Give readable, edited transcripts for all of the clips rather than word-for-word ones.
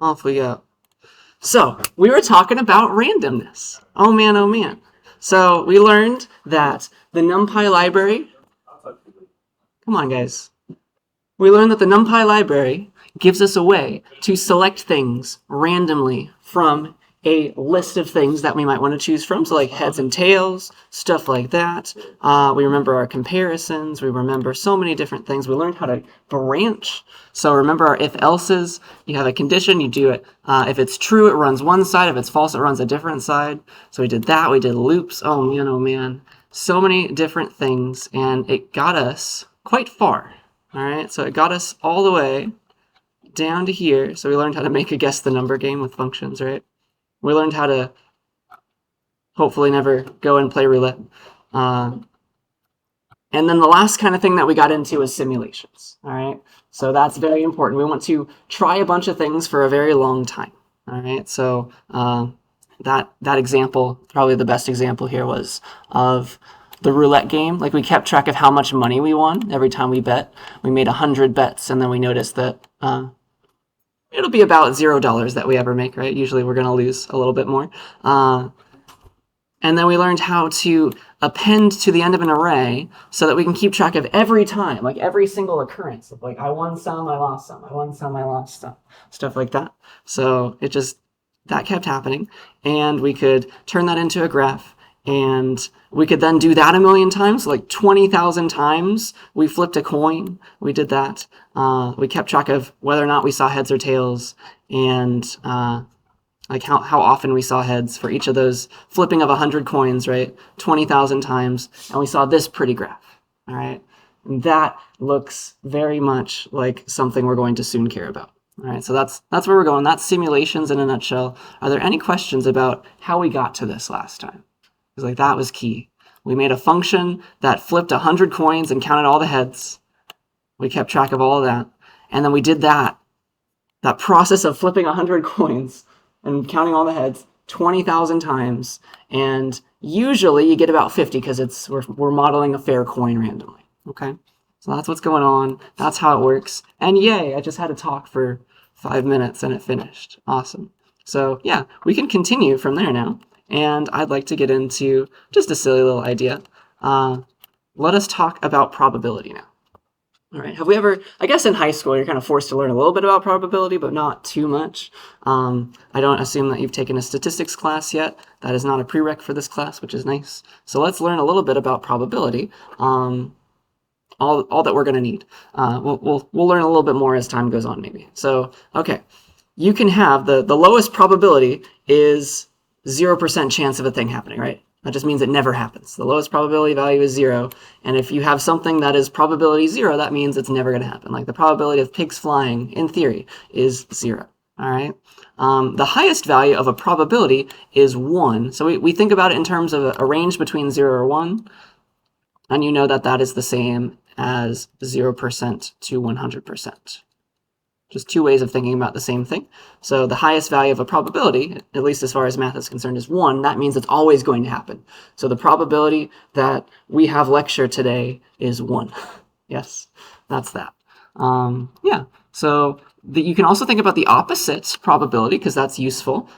Off we go. So we were talking about randomness. Oh man, oh man. So we learned that the NumPy library, come on guys. We learned that the NumPy library gives us a way to select things randomly from a list of things that we might want to choose from. So like heads and tails, stuff like that. We remember our comparisons. We remember so many different things. We learned how to branch. So remember our if-else's. You have a condition, you do it. If it's true, it runs one side. If it's false, it runs a different side. So we did that. We did loops. Oh man, oh man. So many different things. And it got us quite far. All right, so it got us all the way down to here. So we learned how to make a guess the number game with functions, right? We learned how to hopefully never go and play roulette. And then the last kind of thing that we got into was simulations, all right? So that's very important. We want to try a bunch of things for a very long time, all right? So that example, probably the best example here was of the roulette game. Like we kept track of how much money we won every time we bet. We made 100 bets, and then we noticed that it'll be about $0 that we ever make, right? Usually we're going to lose a little bit more. And then we learned how to append to the end of an array so that we can keep track of every time, like every single occurrence of like, I won some, I lost some, I won some, I lost some, stuff like that. So that kept happening. And we could turn that into a graph. And we could then do that a million times, like 20,000 times. We flipped a coin. We did that. We kept track of whether or not we saw heads or tails, and like how often we saw heads for each of those flipping of 100 coins, right? 20,000 times. And we saw this pretty graph, all right? And that looks very much like something we're going to soon care about. All right, so that's where we're going. That's simulations in a nutshell. Are there any questions about how we got to this last time? Because like that was key. We made a function that flipped 100 coins and counted all the heads. We kept track of all of that. And then we did that process of flipping 100 coins and counting all the heads 20,000 times. And usually you get about 50 because we're modeling a fair coin randomly. Okay? So that's what's going on. That's how it works. And yay, I just had to talk for 5 minutes and it finished. Awesome. So yeah, we can continue from there now. And I'd like to get into just a silly little idea. Let us talk about probability now. All right, have we ever, I guess in high school, you're kind of forced to learn a little bit about probability, but not too much. I don't assume that you've taken a statistics class yet. That is not a prereq for this class, which is nice. So let's learn a little bit about probability. All that we're going to need. We'll learn a little bit more as time goes on, maybe. So, okay, you can have the lowest probability is 0% chance of a thing happening, right? That just means it never happens. The lowest probability value is 0. And if you have something that is probability 0, that means it's never going to happen. Like the probability of pigs flying, in theory, is 0. All right. The highest value of a probability is 1. So we think about it in terms of a range between 0 or 1. And you know that that is the same as 0% to 100%. Just two ways of thinking about the same thing. So the highest value of a probability, at least as far as math is concerned, is 1. That means it's always going to happen. So the probability that we have lecture today is 1. Yes, that's that. Yeah, so you can also think about the opposite probability, because that's useful.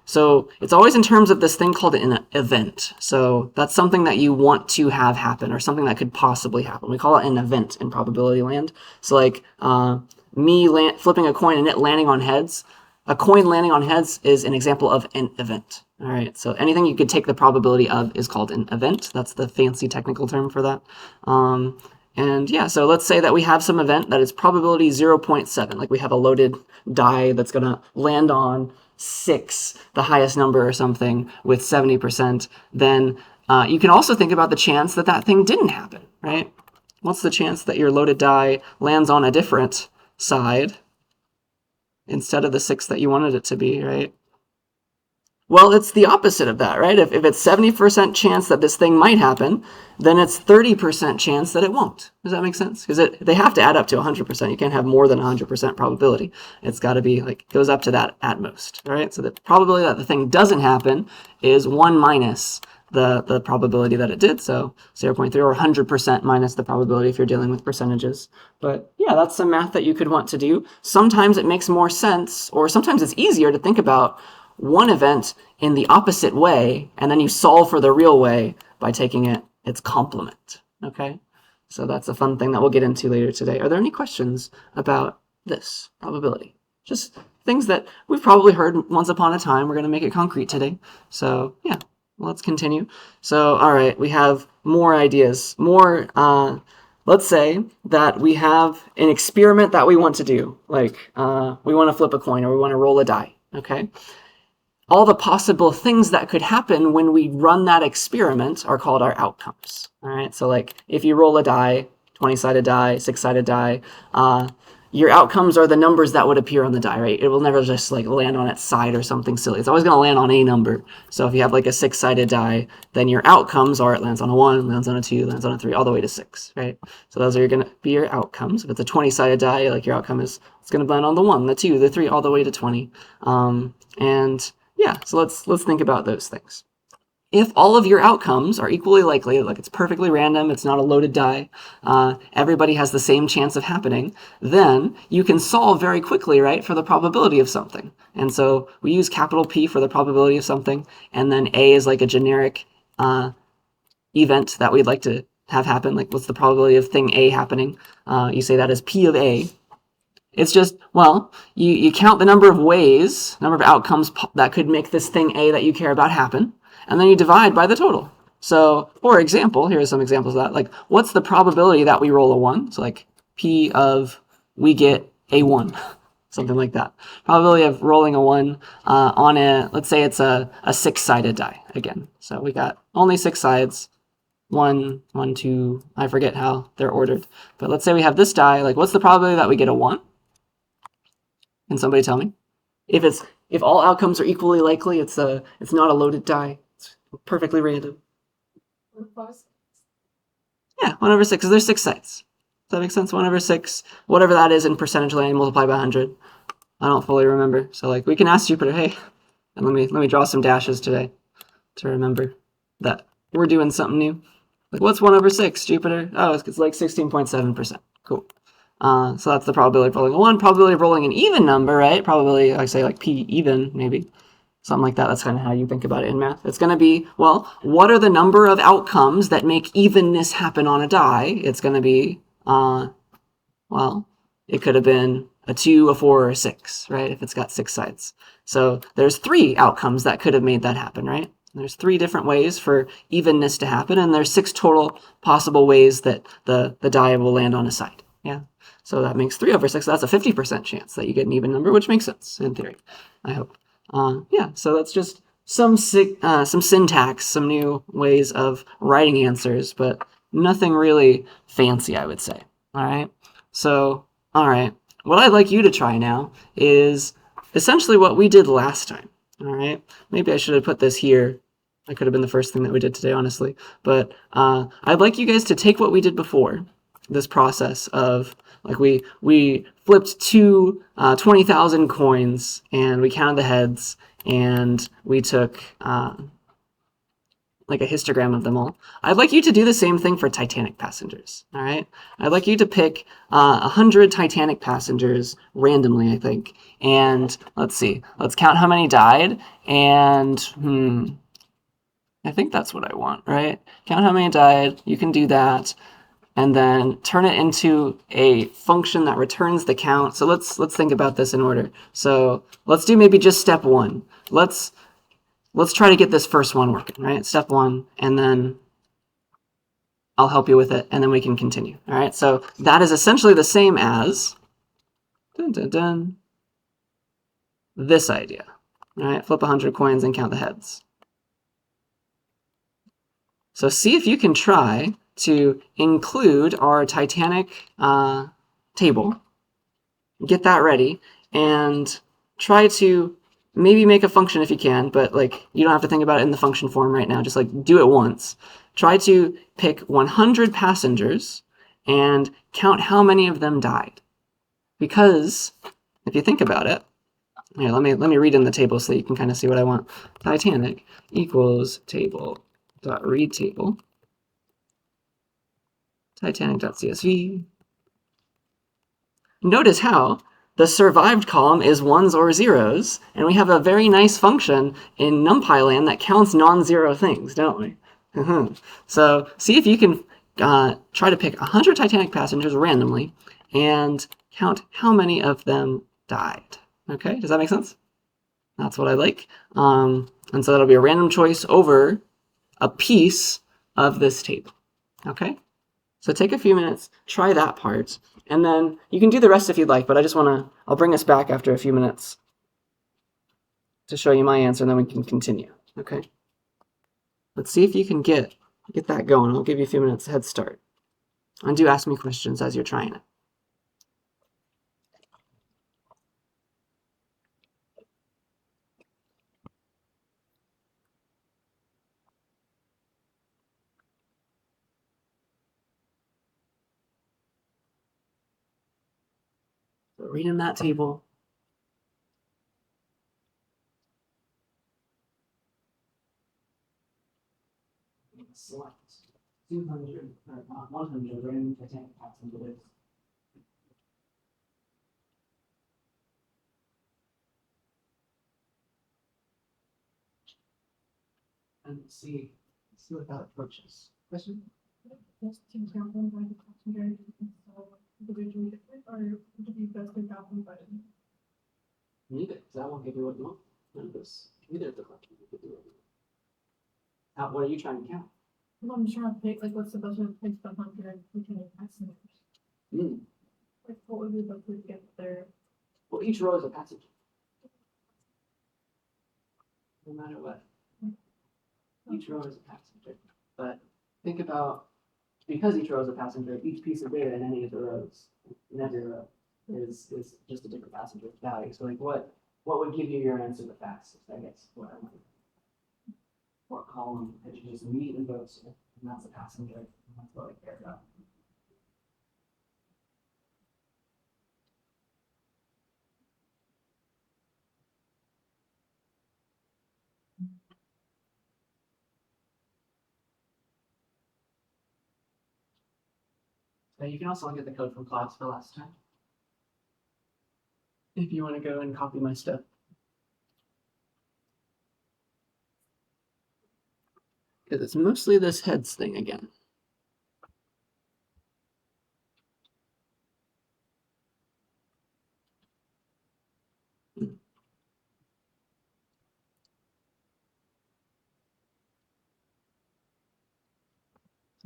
So it's always in terms of this thing called an event. So that's something that you want to have happen, or something that could possibly happen. We call it an event in probability land. So like me flipping a coin and it landing on heads. A coin landing on heads is an example of an event. All right, so anything you could take the probability of is called an event. That's the fancy technical term for that. And yeah, so let's say that we have some event that is probability 0.7. Like we have a loaded die that's going to land on 6, the highest number or something, with 70%. Then you can also think about the chance that that thing didn't happen, right? What's the chance that your loaded die lands on a different side instead of the 6 that you wanted it to be, right? Well, it's the opposite of that, right? If it's 70% chance that this thing might happen, then it's 30% chance that it won't. Does that make sense? Because they have to add up to 100%. You can't have more than 100% probability. It's got to be like, goes up to that at most, right? So the probability that the thing doesn't happen is 1 minus the probability that it did. So 0.3 or 100% minus the probability if you're dealing with percentages. But yeah, that's some math that you could want to do. Sometimes it makes more sense, or sometimes it's easier to think about one event in the opposite way, and then you solve for the real way by taking its complement. Okay? So that's a fun thing that we'll get into later today. Are there any questions about this probability? Just things that we've probably heard once upon a time. We're going to make it concrete today. So yeah, let's continue. So all right, we have more ideas. Let's say that we have an experiment that we want to do. Like we want to flip a coin or we want to roll a die. Okay. All the possible things that could happen when we run that experiment are called our outcomes. All right, so like if you roll a die, 20-sided die, 6-sided die, your outcomes are the numbers that would appear on the die, right? It will never just like land on its side or something silly. It's always going to land on a number. So if you have like a 6-sided die, then your outcomes are it lands on a 1, lands on a 2, lands on a 3, all the way to 6, right? So those are going to be your outcomes. If it's a 20-sided die, like your outcome is it's going to land on the 1, the 2, the 3, all the way to 20. And yeah, so let's think about those things. If all of your outcomes are equally likely, like it's perfectly random, it's not a loaded die, everybody has the same chance of happening, then you can solve very quickly, right, for the probability of something. And so we use capital P for the probability of something, and then A is like a generic event that we'd like to have happen, like what's the probability of thing A happening? You say that as P of A. It's just, well, you count the number of ways, number of outcomes that could make this thing A that you care about happen, and then you divide by the total. So, for example, here are some examples of that. Like, what's the probability that we roll a 1? So, like, P of we get a 1, something like that. Probability of rolling a 1 on let's say it's a 6-sided die again. So we got only 6 sides. 1, 1, 2, I forget how they're ordered. But let's say we have this die. Like, what's the probability that we get a 1? Can somebody tell me? If all outcomes are equally likely, it's not a loaded die. It's perfectly random. 1/6. Yeah, 1 over 6, because there's 6 sides. Does that make sense? 1 over 6, whatever that is in percentage land, multiplied by 100. I don't fully remember. So like we can ask Jupiter, hey, and let me draw some dashes today to remember that we're doing something new. Like what's 1 over 6, Jupiter? Oh, it's like 16.7%. Cool. So that's the probability of rolling a 1. Probability of rolling an even number, right? Probability, I say like P even, maybe. Something like that. That's kind of how you think about it in math. It's going to be, well, what are the number of outcomes that make evenness happen on a die? It's going to be, well, it could have been a 2, a 4, or a 6, right? If it's got 6 sides. So there's 3 outcomes that could have made that happen, right? There's 3 different ways for evenness to happen, and there's 6 total possible ways that the die will land on a side. Yeah. So that makes 3 over 6. So that's a 50% chance that you get an even number, which makes sense in theory, I hope. Yeah, so that's just some syntax, some new ways of writing answers, but nothing really fancy, I would say. All right. So, all right. What I'd like you to try now is essentially what we did last time. All right. Maybe I should have put this here. That could have been the first thing that we did today, honestly. But I'd like you guys to take what we did before, this process of like we flipped 2 20,000 coins and we counted the heads and we took like a histogram of them all. I'd like you to do the same thing for Titanic passengers. All right. I'd like you to pick 100 Titanic passengers randomly, I think. And let's see. Let's count how many died. And I think that's what I want, right? Count how many died. You can do that. And then turn it into a function that returns the count. So let's think about this in order. So let's do maybe just step 1. Let's try to get this first one working, right? Step 1, and then I'll help you with it, and then we can continue. All right. So that is essentially the same as this idea. All right. Flip 100 coins and count the heads. So see if you can try to include our Titanic table, get that ready, and try to maybe make a function if you can, but like you don't have to think about it in the function form right now. Just like do it once. Try to pick 100 passengers and count how many of them died. Because if you think about it, here, let me read in the table so that you can kind of see what I want. Titanic equals table read table, Titanic.csv. Notice how the survived column is ones or zeros, and we have a very nice function in NumPy land that counts non-zero things, don't we? So see if you can try to pick 100 Titanic passengers randomly and count how many of them died. Okay, does that make sense? That's what I like. And so that'll be a random choice over a piece of this table. Okay? So take a few minutes, try that part, and then you can do the rest if you'd like, but I'll bring us back after a few minutes to show you my answer, and then we can continue. Okay? Let's see if you can get that going. I'll give you a few minutes head start. And do ask me questions as you're trying it. So reading that table. Select 200 or 100 random Titanic passengers. And see what that approaches. Question? Just to count them by the passenger individually different, or would it be best to count them by? Neither, because that won't give you what you want. None of this. Neither of the questions will give you what you want. What are you trying to count? Well, I'm just trying to pick like what's the best way to pick the 100 Titanic passengers. Like what would be the best way to get there? Well, each row is a passenger. No matter what. Each row is a passenger. But think about, because each row is a passenger, each piece of data in any of the rows, in every row, is just a different passenger value. So like what would give you your answer the fastest, I guess, what column that you just immediately go to, and that's a passenger, and that's what I care about. You can also get the code from class for last time, if you want to go and copy my stuff. Because it's mostly this heads thing again.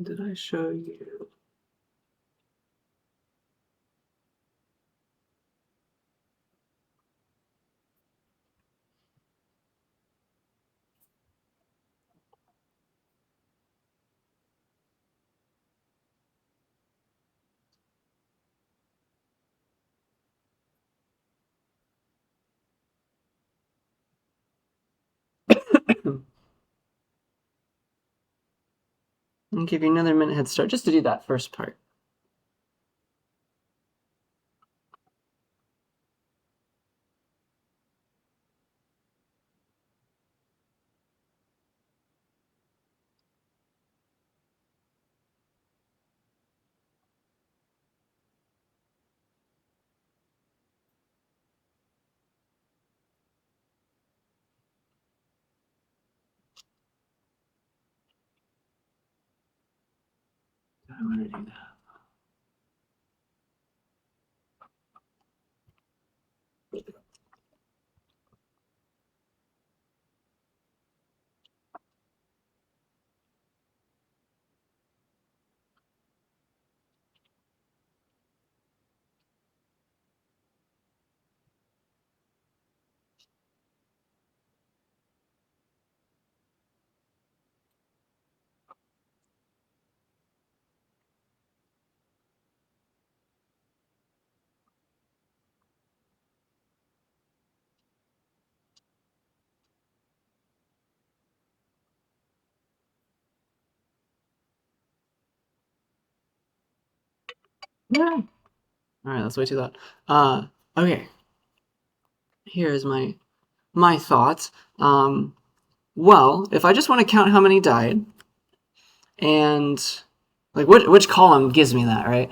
Did I show you? I'll give you another minute head start just to do that first part. I want to do that. Yeah. All right, that's way too loud. Okay. Here's my thoughts. Well, if I just want to count how many died, And like which column gives me that, right?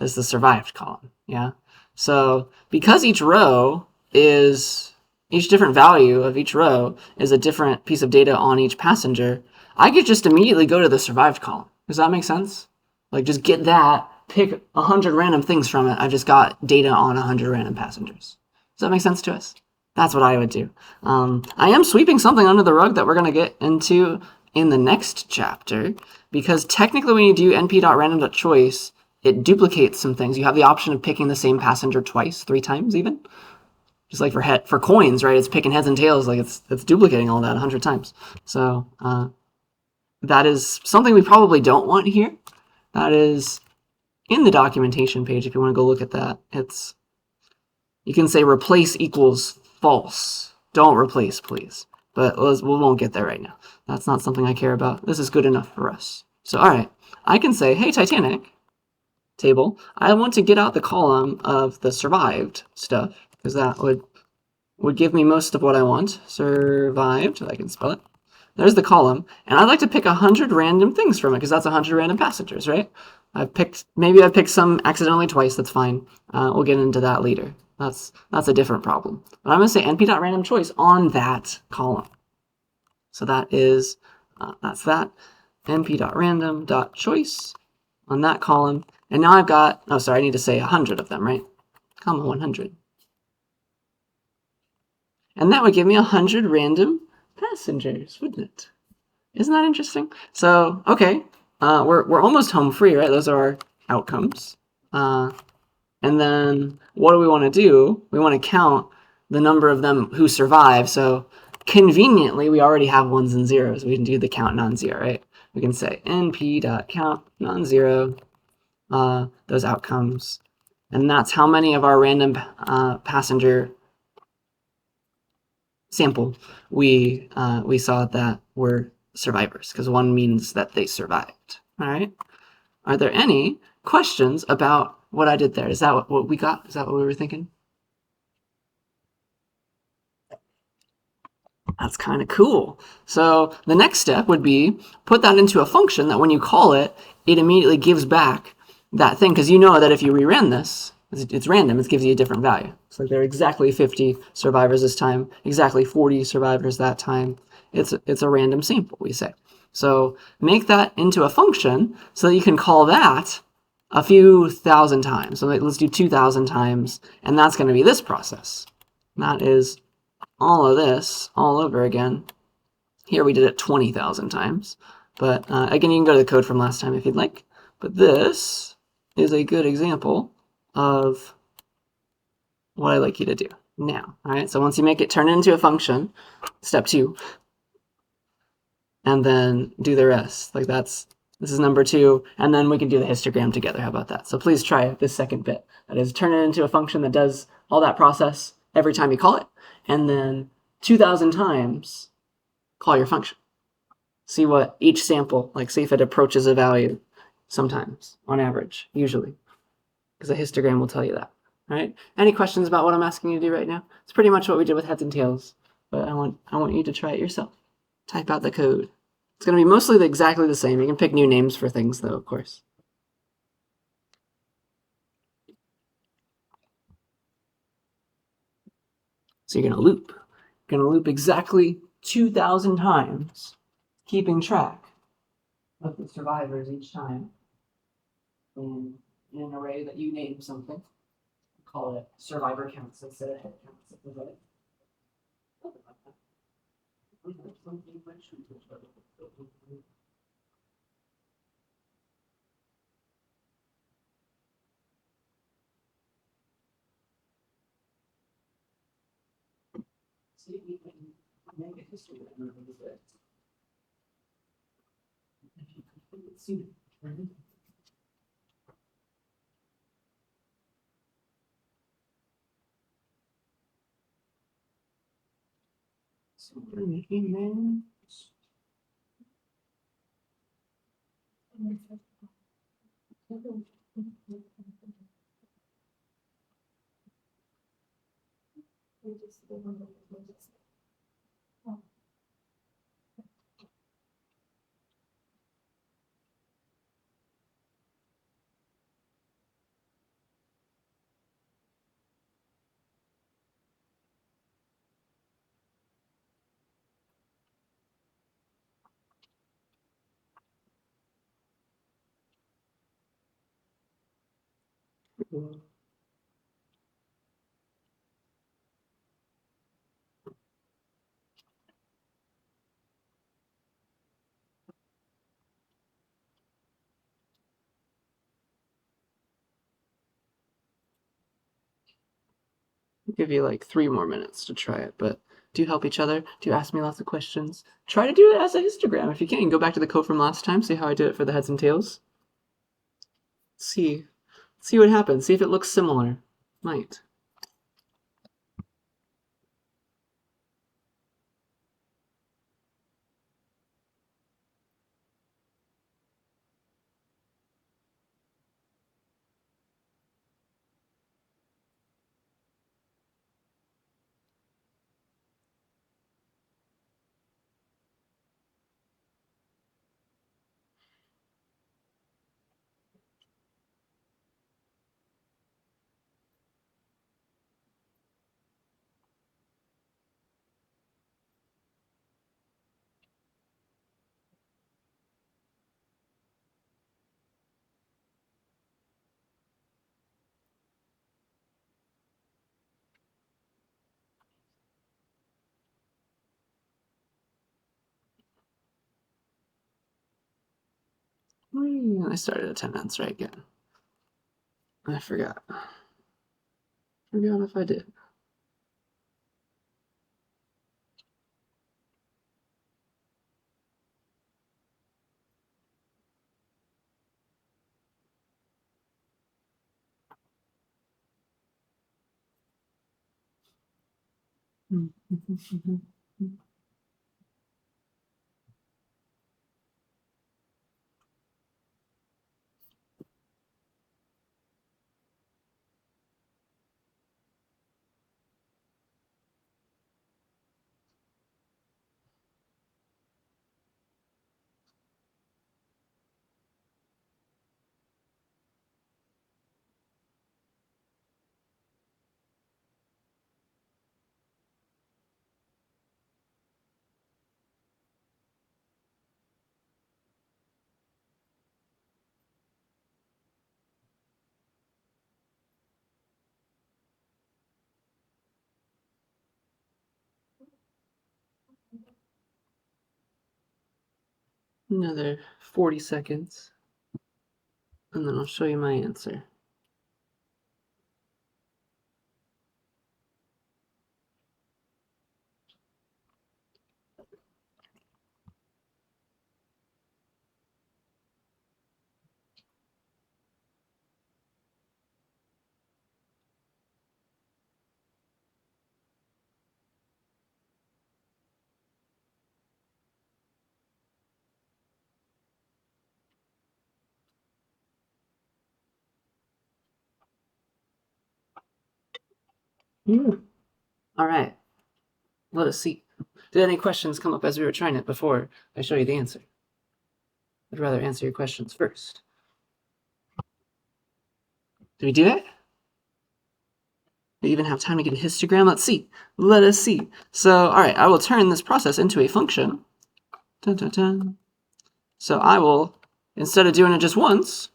Is the survived column. Yeah. So because each different value of each row is a different piece of data on each passenger, I could just immediately go to the survived column. Does that make sense? Like just get that, pick 100 random things from it. I've just got data on 100 random passengers. Does that make sense to us? That's what I would do. I am sweeping something under the rug that we're going to get into in the next chapter, because technically when you do np.random.choice, it duplicates some things. You have the option of picking the same passenger twice, 3 times even. Just like for coins, right? It's picking heads and tails, like it's duplicating all that 100 times. So that is something we probably don't want here. That is in the documentation page if you want to go look at that. You can say replace equals false. Don't replace, please. But we won't get there right now. That's not something I care about. This is good enough for us. So all right, I can say, hey, Titanic table, I want to get out the column of the survived stuff, because that would give me most of what I want. Survived, I can spell it. There's the column, and I'd like to pick 100 random things from it, because that's 100 random passengers, right? Maybe I've picked some accidentally twice, that's fine. We'll get into that later. That's a different problem. But I'm going to say np.randomChoice on that column. So that's that, np.random.choice on that column. And now I've got, I need to say 100 of them, right? Comma 100. And that would give me 100 random passengers, wouldn't it? Isn't that interesting? So, okay, we're almost home free, right? Those are our outcomes. And then what do we want to do? We want to count the number of them who survive. So conveniently, we already have ones and zeros. We can do the count non-zero, right? We can say np.count non-zero, those outcomes. And that's how many of our random passenger sample we saw that were survivors, because 1 means that they survived. All right. Are there any questions about what I did there? Is that what we got? Is that what we were thinking? That's kind of cool. So the next step would be put that into a function that when you call it, it immediately gives back that thing, because you know that if you reran this, it's random, it gives you a different value. So there are exactly 50 survivors this time, exactly 40 survivors that time. It's a random sample, we say. So make that into a function so that you can call that a few thousand times. So let's do 2,000 times, and that's going to be this process. And that is all of this all over again. Here we did it 20,000 times. But again, you can go to the code from last time if you'd like. But this is a good example of what I'd like you to do now. All right, so once you make it turn into a function, step 2, and then do the rest. Like this is number 2, and then we can do the histogram together. How about that? So please try this second bit. That is, turn it into a function that does all that process every time you call it, and then 2,000 times call your function. See what each sample, like see if it approaches a value sometimes, on average, usually, because a histogram will tell you that. All right. Any questions about what I'm asking you to do right now? It's pretty much what we did with heads and tails, but I want you to try it yourself. Type out the code. It's going to be mostly exactly the same. You can pick new names for things, though, of course. So you're going to loop. You're going to loop exactly 2,000 times, keeping track of the survivors each time in an array that you name something. Call it survivor counts instead of head counts. See, we can make a history of it. See, so we're making names. I'll give you like 3 more minutes to try it, but do help each other. Do ask me lots of questions. Try to do it as a histogram if you can. Go back to the code from last time, see how I did it for the heads and tails. See what happens. See if it looks similar. Might. I started attendance right again. I forgot. Forgot if I did. Another 40 seconds, and then I'll show you my answer. All right, let us see. Did any questions come up as we were trying it before I show you the answer? I'd rather answer your questions first. Did we do it? We even have time to get a histogram. Let's see. Let us see. So, all right, I will turn this process into a function. Dun, dun, dun. So I will, instead of doing it just once,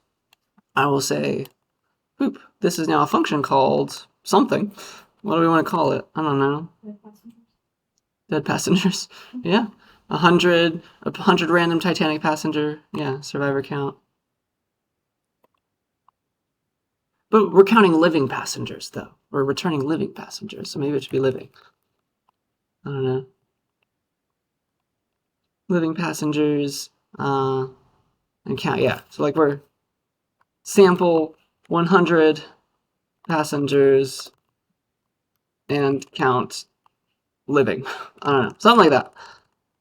I will say, boop, this is now a function called something. What do we want to call it? I don't know. Dead passengers. Yeah. 100 random Titanic passenger. Yeah, survivor count. But we're counting living passengers, though. We're returning living passengers, so maybe it should be living. I don't know. Living passengers, and count, yeah. So like we're sample 100 passengers and count living. I don't know. Something like that.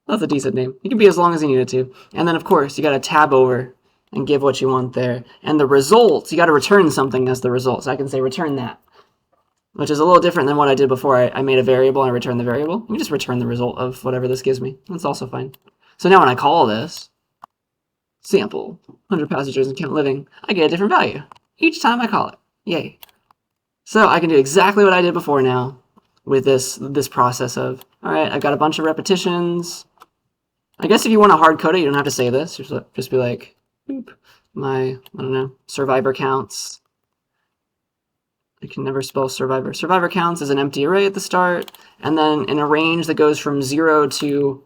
That's a decent name. You can be as long as you need it to. And then of course you gotta tab over and give what you want there. And the results, you gotta return something as the result. So I can say return that, which is a little different than what I did before. I made a variable and I returned the variable. You can just return the result of whatever this gives me. That's also fine. So now when I call this, sample, 100 passengers and count living, I get a different value each time I call it. Yay. So I can do exactly what I did before now with this process of, all right, I've got a bunch of repetitions. I guess if you want to hard code it, you don't have to say this. Just be like, boop, my, I don't know, survivor counts I can never spell survivor. Survivor counts as an empty array at the start, and then in a range that goes from 0 to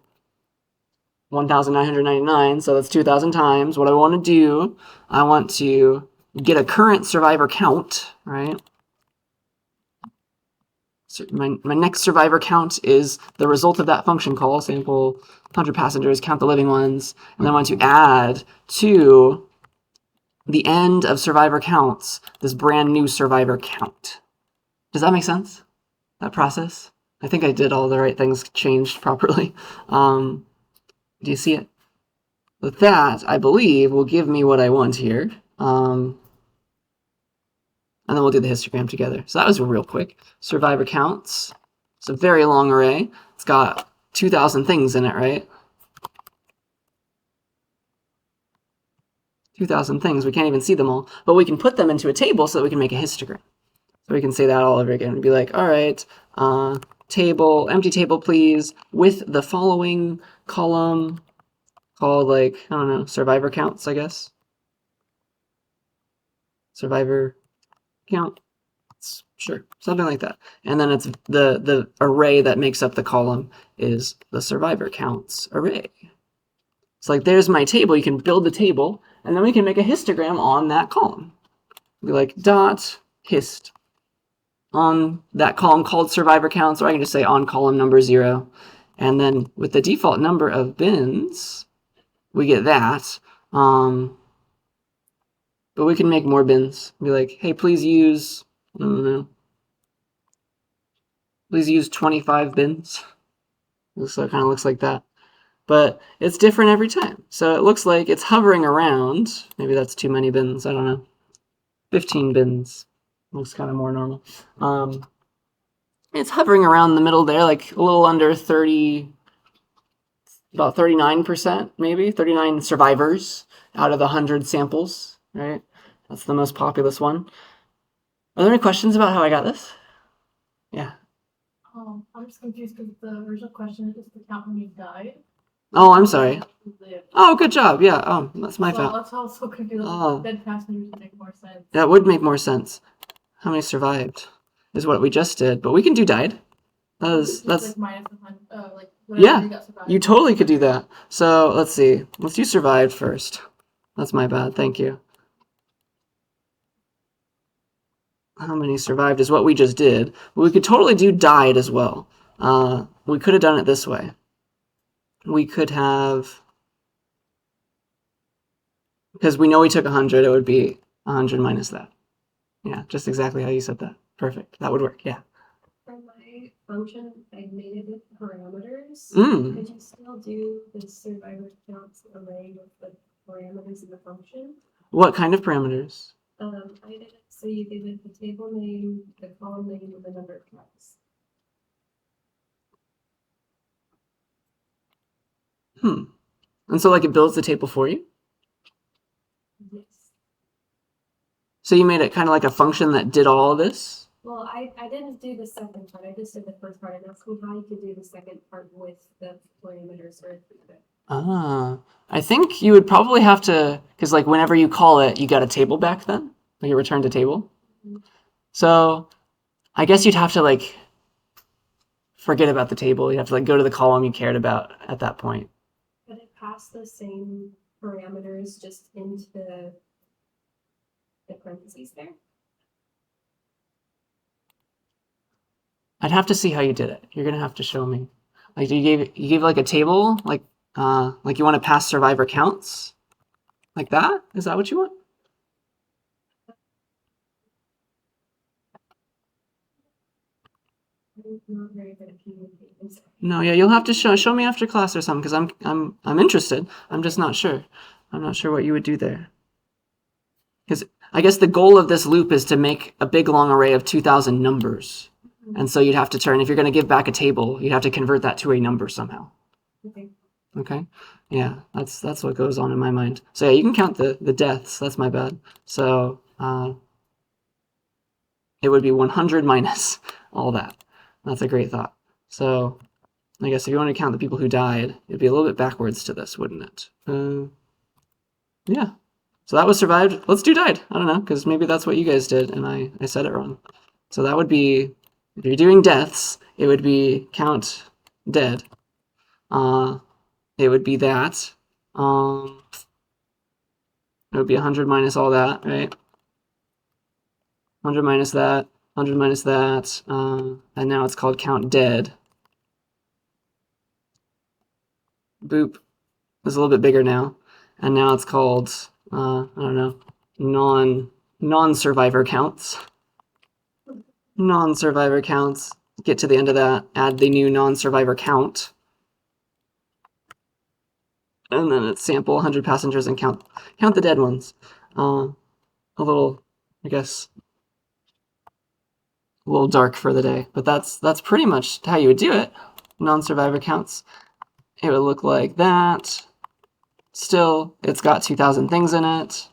1,999, so that's 2,000 times. What I want to do, I want to get a current survivor count, right? So my next survivor count is the result of that function call, sample 100 passengers, count the living ones, and then I want to add to the end of survivor counts this brand new survivor count. Does that make sense? That process? I think I did all the right things, changed properly. Do you see it? But that, I believe, will give me what I want here. And then we'll do the histogram together. So that was real quick. Survivor counts. It's a very long array. It's got 2,000 things in it, right? 2,000 things. We can't even see them all. But we can put them into a table so that we can make a histogram. So we can say that all over again. We'd be like, all right, table, empty table, please, with the following column called, like, I don't know, survivor counts, I guess. Survivor count. Sure, something like that. And then it's the array that makes up the column is the survivor counts array. It's like, there's my table. You can build the table, and then we can make a histogram on that column. Be like, dot hist on that column called survivor counts, or I can just say on column number 0. And then with the default number of bins, we get that. But we can make more bins. Be like, hey, please use, I don't know, please use 25 bins. So it kind of looks like that. But it's different every time. So it looks like it's hovering around. Maybe that's too many bins. I don't know. 15 bins. Looks kind of more normal. It's hovering around the middle there, like a little under 30, about 39%, maybe 39 survivors out of the 100 samples, right? That's the most populous one. Are there any questions about how I got this? Yeah. I'm just confused because the original question is to count when you died. Oh, I'm sorry. Oh, good job. Yeah. Oh, that's my fault. That's how I was so confused. Oh. Dead passengers would make more sense. That would make more sense. How many survived is what we just did, but we can do died. That's like minus 100, like yeah. You got survived. You totally could do that. So let's see. Let's do survived first. That's my bad. Thank you. How many survived is what we just did. But we could totally do died as well. We could have done it this way. We could have, because we know we took 100, it would be 100 minus that. Yeah, just exactly how you said that. Perfect. That would work. Yeah. For my function, I made it with parameters. Mm. Could you still do the survivor counts array with the parameters in the function? What kind of parameters? I did it so you give it the table name, the column name, and the number of counts. And so, like, it builds the table for you? Yes. So you made it kind of like a function that did all of this? Well, I didn't do the second part. I just did the first part. I'm asking how you could do the second part with the parameters or I think you would probably have to, because, like, whenever you call it, you got a table back then? Like, it returned a table? Mm-hmm. So I guess you'd have to, like, forget about the table. You'd have to, like, go to the column you cared about at that point. But it passed the same parameters just into the parentheses there? I'd have to see how you did it. You're gonna have to show me. Like, you gave like a table, like you want to pass survivor counts, like that. Is that what you want? I'm not very good at communicating. No, yeah, you'll have to show me after class or something, because I'm interested. I'm just not sure. I'm not sure what you would do there. Because I guess the goal of this loop is to make a big long array of 2,000 numbers. And so you'd have to turn, if you're going to give back a table, you'd have to convert that to a number somehow. Okay? Yeah, that's what goes on in my mind. So yeah, you can count the deaths. That's my bad. So it would be 100 minus all that. That's a great thought. So I guess if you want to count the people who died, it'd be a little bit backwards to this, wouldn't it? Yeah. So that was survived. Let's do died. I don't know, because maybe that's what you guys did, and I said it wrong. So that would be, if you're doing deaths, it would be count dead. It would be that. It would be 100 minus all that, right? 100 minus that, 100 minus that, and now it's called count dead. Boop. It's a little bit bigger now, and now it's called, I don't know, non-survivor counts. Non-survivor counts. Get to the end of that, add the new non-survivor count. And then it's sample 100 passengers and count the dead ones. A little, I guess, a little dark for the day, but that's pretty much how you would do it. Non-survivor counts. It would look like that. Still, it's got 2,000 things in it,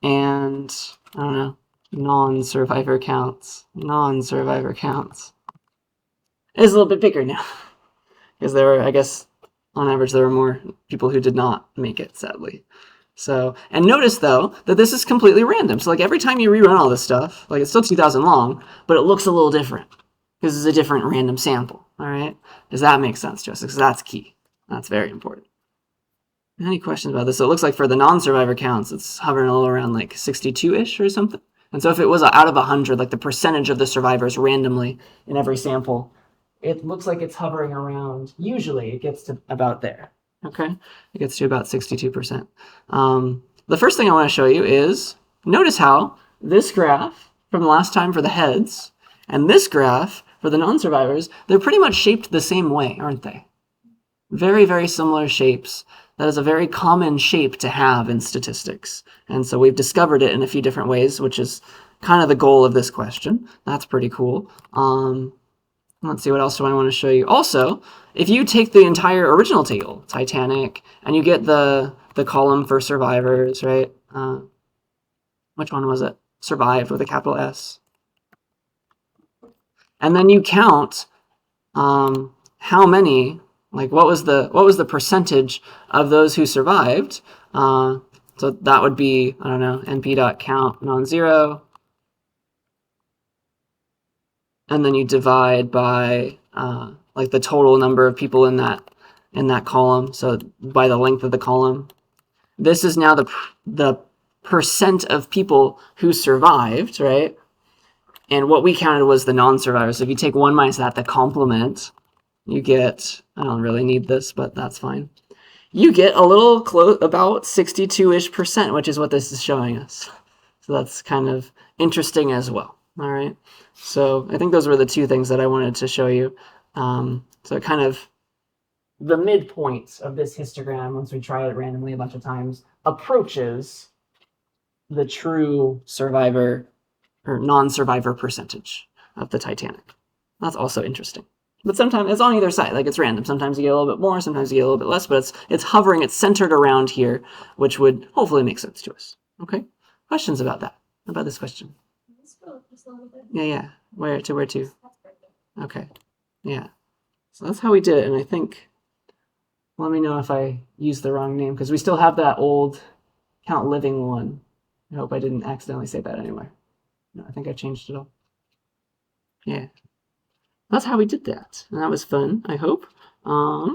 and I don't know, non-survivor counts. Non-survivor counts. It's a little bit bigger now, because there were, I guess, on average, there were more people who did not make it, sadly. So, and notice though, that this is completely random. So like every time you rerun all this stuff, like it's still 2,000 long, but it looks a little different, because it's a different random sample, all right? Does that make sense, Joseph? Because that's key. That's very important. Any questions about this? So it looks like for the non-survivor counts, it's hovering a little around like 62-ish or something. And so if it was out of 100, like the percentage of the survivors randomly in every sample, it looks like it's hovering around, usually it gets to about there, okay? It gets to about 62%. The first thing I want to show you is, notice how this graph from last time for the heads and this graph for the non-survivors, they're pretty much shaped the same way, aren't they? Very, very similar shapes. That is a very common shape to have in statistics. And so we've discovered it in a few different ways, which is kind of the goal of this question. That's pretty cool. Let's see, what else do I want to show you? Also, if you take the entire original table, Titanic, and you get the column for survivors, right? Which one was it? Survived with a capital S. And then you count how many, like what was the percentage of those who survived? So that would be, I don't know, np.count non-zero. And then you divide by like the total number of people in that column, so by the length of the column. This is now the percent of people who survived, right? And what we counted was the non-survivors. So if you take 1 minus that, the complement, you get, I don't really need this, but that's fine. You get a little close, about 62-ish%, which is what this is showing us. So that's kind of interesting as well. All right. So I think those were the two things that I wanted to show you. So kind of the midpoint of this histogram, once we try it randomly a bunch of times, approaches the true survivor or non-survivor percentage of the Titanic. That's also interesting. But sometimes it's on either side, like it's random. Sometimes you get a little bit more, sometimes you get a little bit less, but it's hovering, it's centered around here, which would hopefully make sense to us. Okay? Questions about that? About this question? Yeah. Where to? Okay. Yeah. So that's how we did it, and I think, let me know if I used the wrong name, because we still have that old count living one. I hope I didn't accidentally say that anywhere. No, I think I changed it all. Yeah. That's how we did that, and that was fun, I hope. I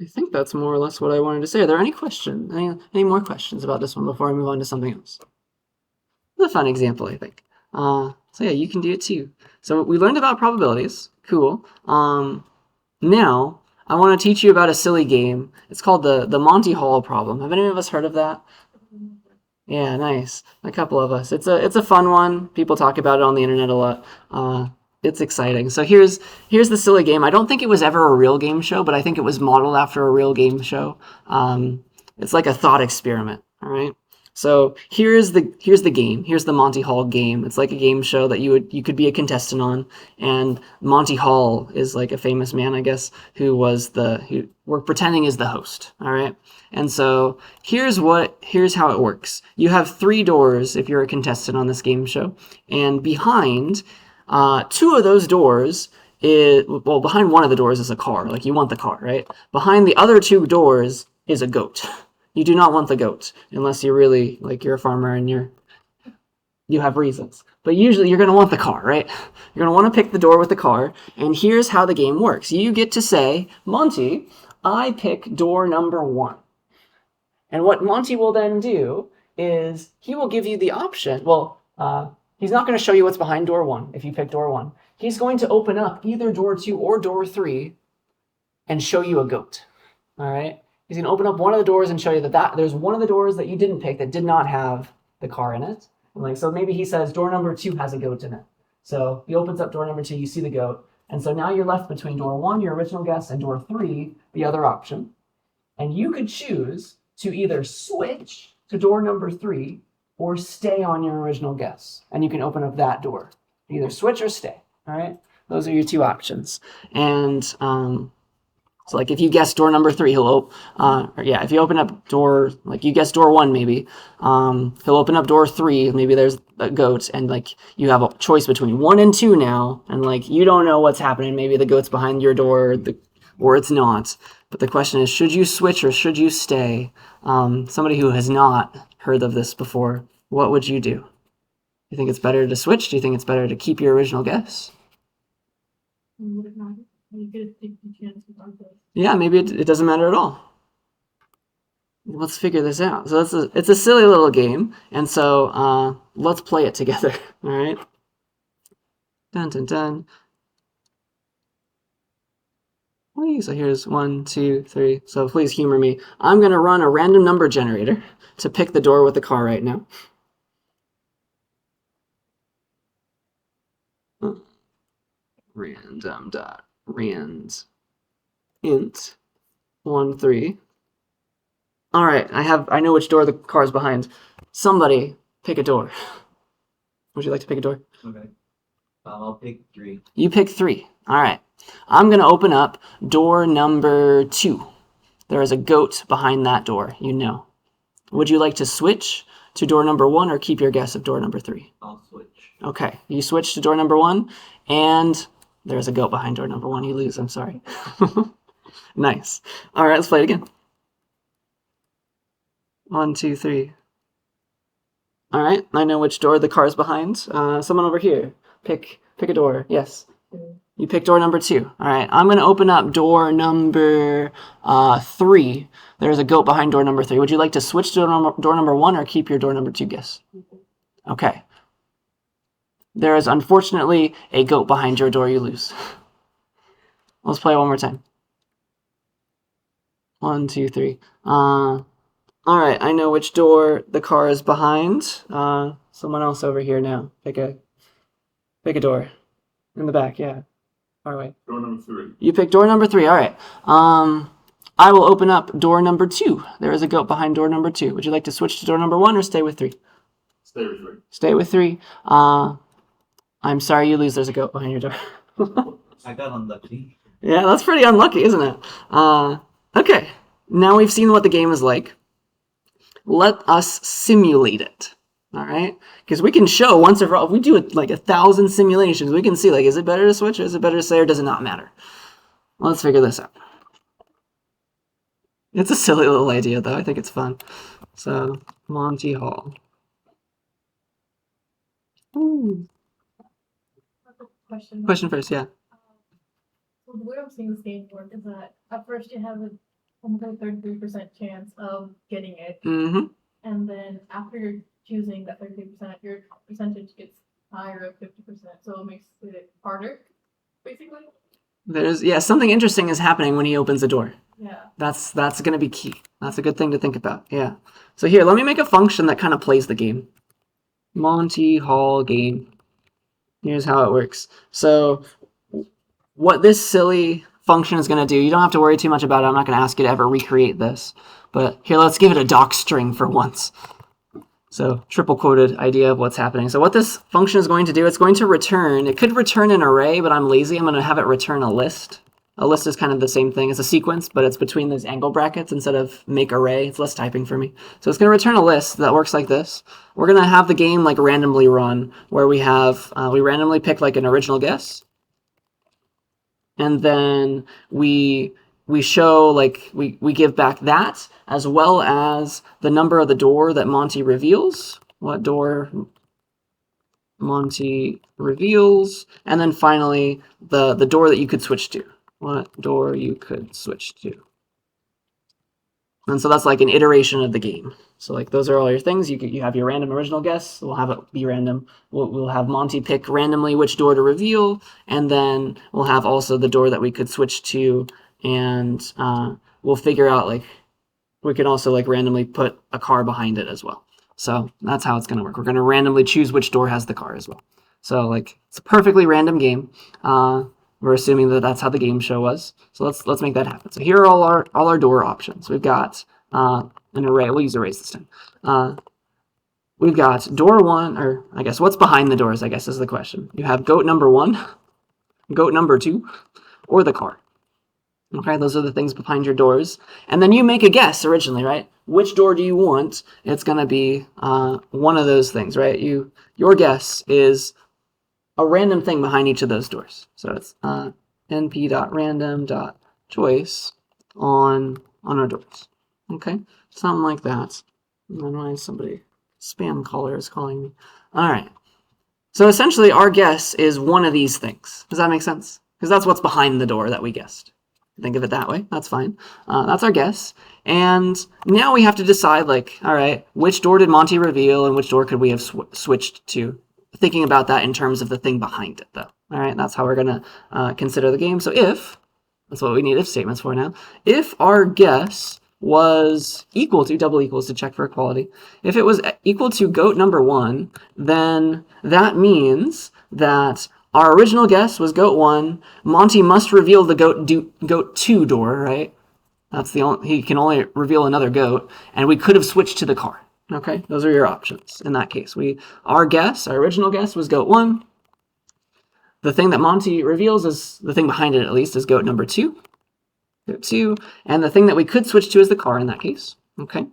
think that's more or less what I wanted to say. Are there any questions? Any more questions about this one before I move on to something else? It's a fun example, I think. So yeah, you can do it too. So we learned about probabilities. Cool. Now, I want to teach you about a silly game. It's called the Monty Hall problem. Have any of us heard of that? Yeah, nice. A couple of us. It's a fun one. People talk about it on the internet a lot. It's exciting. So here's the silly game. I don't think it was ever a real game show, but I think it was modeled after a real game show. It's like a thought experiment. All right. So here's the game. Here's the Monty Hall game. It's like a game show that you could be a contestant on. And Monty Hall is like a famous man, I guess, who we're pretending is the host. All right. And so here's how it works. You have 3 doors if you're a contestant on this game show, and behind 2 of those doors behind one of the doors is a car. Like you want the car, right? Behind the other 2 doors is a goat. You do not want the goat unless you really like you're a farmer and you have reasons. But usually you're going to want the car, right? You're going to want to pick the door with the car. And here's how the game works. You get to say, Monty, I pick door number 1. And what Monty will then do is he will give you the option. Well, he's not going to show you what's behind door 1 if you pick door 1. He's going to open up either door 2 or door 3 and show you a goat. All right? He's going to open up one of the doors and show you that there's one of the doors that you didn't pick that did not have the car in it. Like, so maybe he says door number 2 has a goat in it. So he opens up door number 2, you see the goat. And so now you're left between door 1, your original guess, and door 3, the other option. And you could choose to either switch to door number 3 or stay on your original guess. And you can open up that door. Either switch or stay. All right? Those are your 2 options. And so like if you guess door number 3, if you open up door, like you guess door 1 maybe, he'll open up door 3, maybe there's a goat, and like you have a choice between 1 and 2 now, and like you don't know what's happening, maybe the goat's behind your door, or it's not. But the question is, should you switch or should you stay? Somebody who has not heard of this before, what would you do? You think it's better to switch? Do you think it's better to keep your original guess? Would it matter? You get a 50 chance without this. Yeah, maybe it doesn't matter at all. Let's figure this out. So it's a silly little game, and so let's play it together. All right. Dun dun dun. So here's 1, 2, 3. So please humor me. I'm gonna run a random number generator to pick the door with the car right now. Rand int 1 3. All right, I know which door the car is behind. Somebody pick a door. Would you like to pick a door? Okay. I'll pick 3. You pick 3. All right. I'm going to open up door number 2. There is a goat behind that door, you know. Would you like to switch to door number 1 or keep your guess of door number 3? I'll switch. Okay. You switch to door number 1, and there's a goat behind door number 1. You lose. I'm sorry. Nice. All right, let's play it again. 1, 2, 3. All right, I know which door the car's behind. Someone over here. Pick a door. Yes. You pick door number 2. All right, I'm going to open up door number 3. There's a goat behind door number 3. Would you like to switch to door number 1 or keep your door number 2 guess? Okay. There is unfortunately a goat behind your door. You lose. Let's play one more time. 1, 2, 3. All right, I know which door the car is behind. Someone else over here now. Pick a door. In the back, yeah. Far away. Door number 3. You pick door number 3, all right. I will open up door number 2. There is a goat behind door number 2. Would you like to switch to door number 1 or stay with 3? Stay with 3. Stay with 3. I'm sorry you lose. There's a goat behind your door. I got unlucky. Yeah, that's pretty unlucky, isn't it? Okay, now we've seen what the game is like. Let us simulate it. All right, because we can show once and for all. If we do it like 1,000 simulations, we can see like, is it better to switch or is it better to stay or does it not matter? Let's figure this out. It's a silly little idea though. I think it's fun. So Monty Hall. Ooh. Question first, yeah. So the way I'm seeing this game work is that at first you have almost a 33% chance of getting it, Mm-hmm. and then after you're choosing that 33%, your percentage gets higher of 50%, so it makes it harder, basically. Something interesting is happening when he opens the door. Yeah. That's going to be key. That's a good thing to think about. Yeah. So here, let me make a function that kind of plays the game. Monty Hall game. Here's how it works. So what this silly function is going to do, you don't have to worry too much about it. I'm not going to ask you to ever recreate this. But here, let's give it a doc string for once. So triple quoted idea of what's happening. So what this function is going to do, it's going to return, it could return an array, but I'm lazy. I'm going to have it return a list. A list is kind of the same thing. It's a sequence, but it's between those angle brackets instead of make array. It's less typing for me. So it's going to return a list that works like this. We're going to have the game like randomly run, where we have, we randomly pick like an original guess. And then we we show, like, we give back that, as well as the number of the door that Monty reveals. What door Monty reveals. And then finally, the door that you could switch to. What door you could switch to. And so that's like an iteration of the game. So like those are all your things. You have your random original guess. We'll have it be random. We'll have Monty pick randomly which door to reveal, and then we'll have also the door that we could switch to, and we'll figure out, like, we can also like randomly put a car behind it as well. So that's how it's going to work. We're going to randomly choose which door has the car as well. So like it's a perfectly random game. We're assuming that that's how the game show was. So let's make that happen. So here are all our door options. We've got an array. We'll use arrays this time. We've got door 1, or I guess what's behind the doors, I guess is the question. You have goat number 1, goat number 2, or the car. Okay, those are the things behind your doors. And then you make a guess originally, right? Which door do you want? It's going to be one of those things, right? Your guess is a random thing behind each of those doors. So it's np.random.choice on our doors. Okay, something like that. I don't know why somebody, spam caller, is calling me. All right. So essentially our guess is one of these things. Does that make sense? Because that's what's behind the door that we guessed. Think of it that way. That's fine. That's our guess. And now we have to decide, like, all right, which door did Monty reveal and which door could we have switched to? Thinking about that in terms of the thing behind it, though. All right, that's how we're going to consider the game. So if, that's what we need if statements for now, if our guess was equal to, double equals to check for equality, if it was equal to goat number 1, then that means that our original guess was goat 1. Monty must reveal the goat 2 door, right? That's he can only reveal another goat, and we could have switched to the car. Okay, those are your options in that case. Our original guess was goat 1. The thing that Monty reveals is the thing behind it, at least, is goat number 2. Goat 2, and the thing that we could switch to is the car in that case. Okay,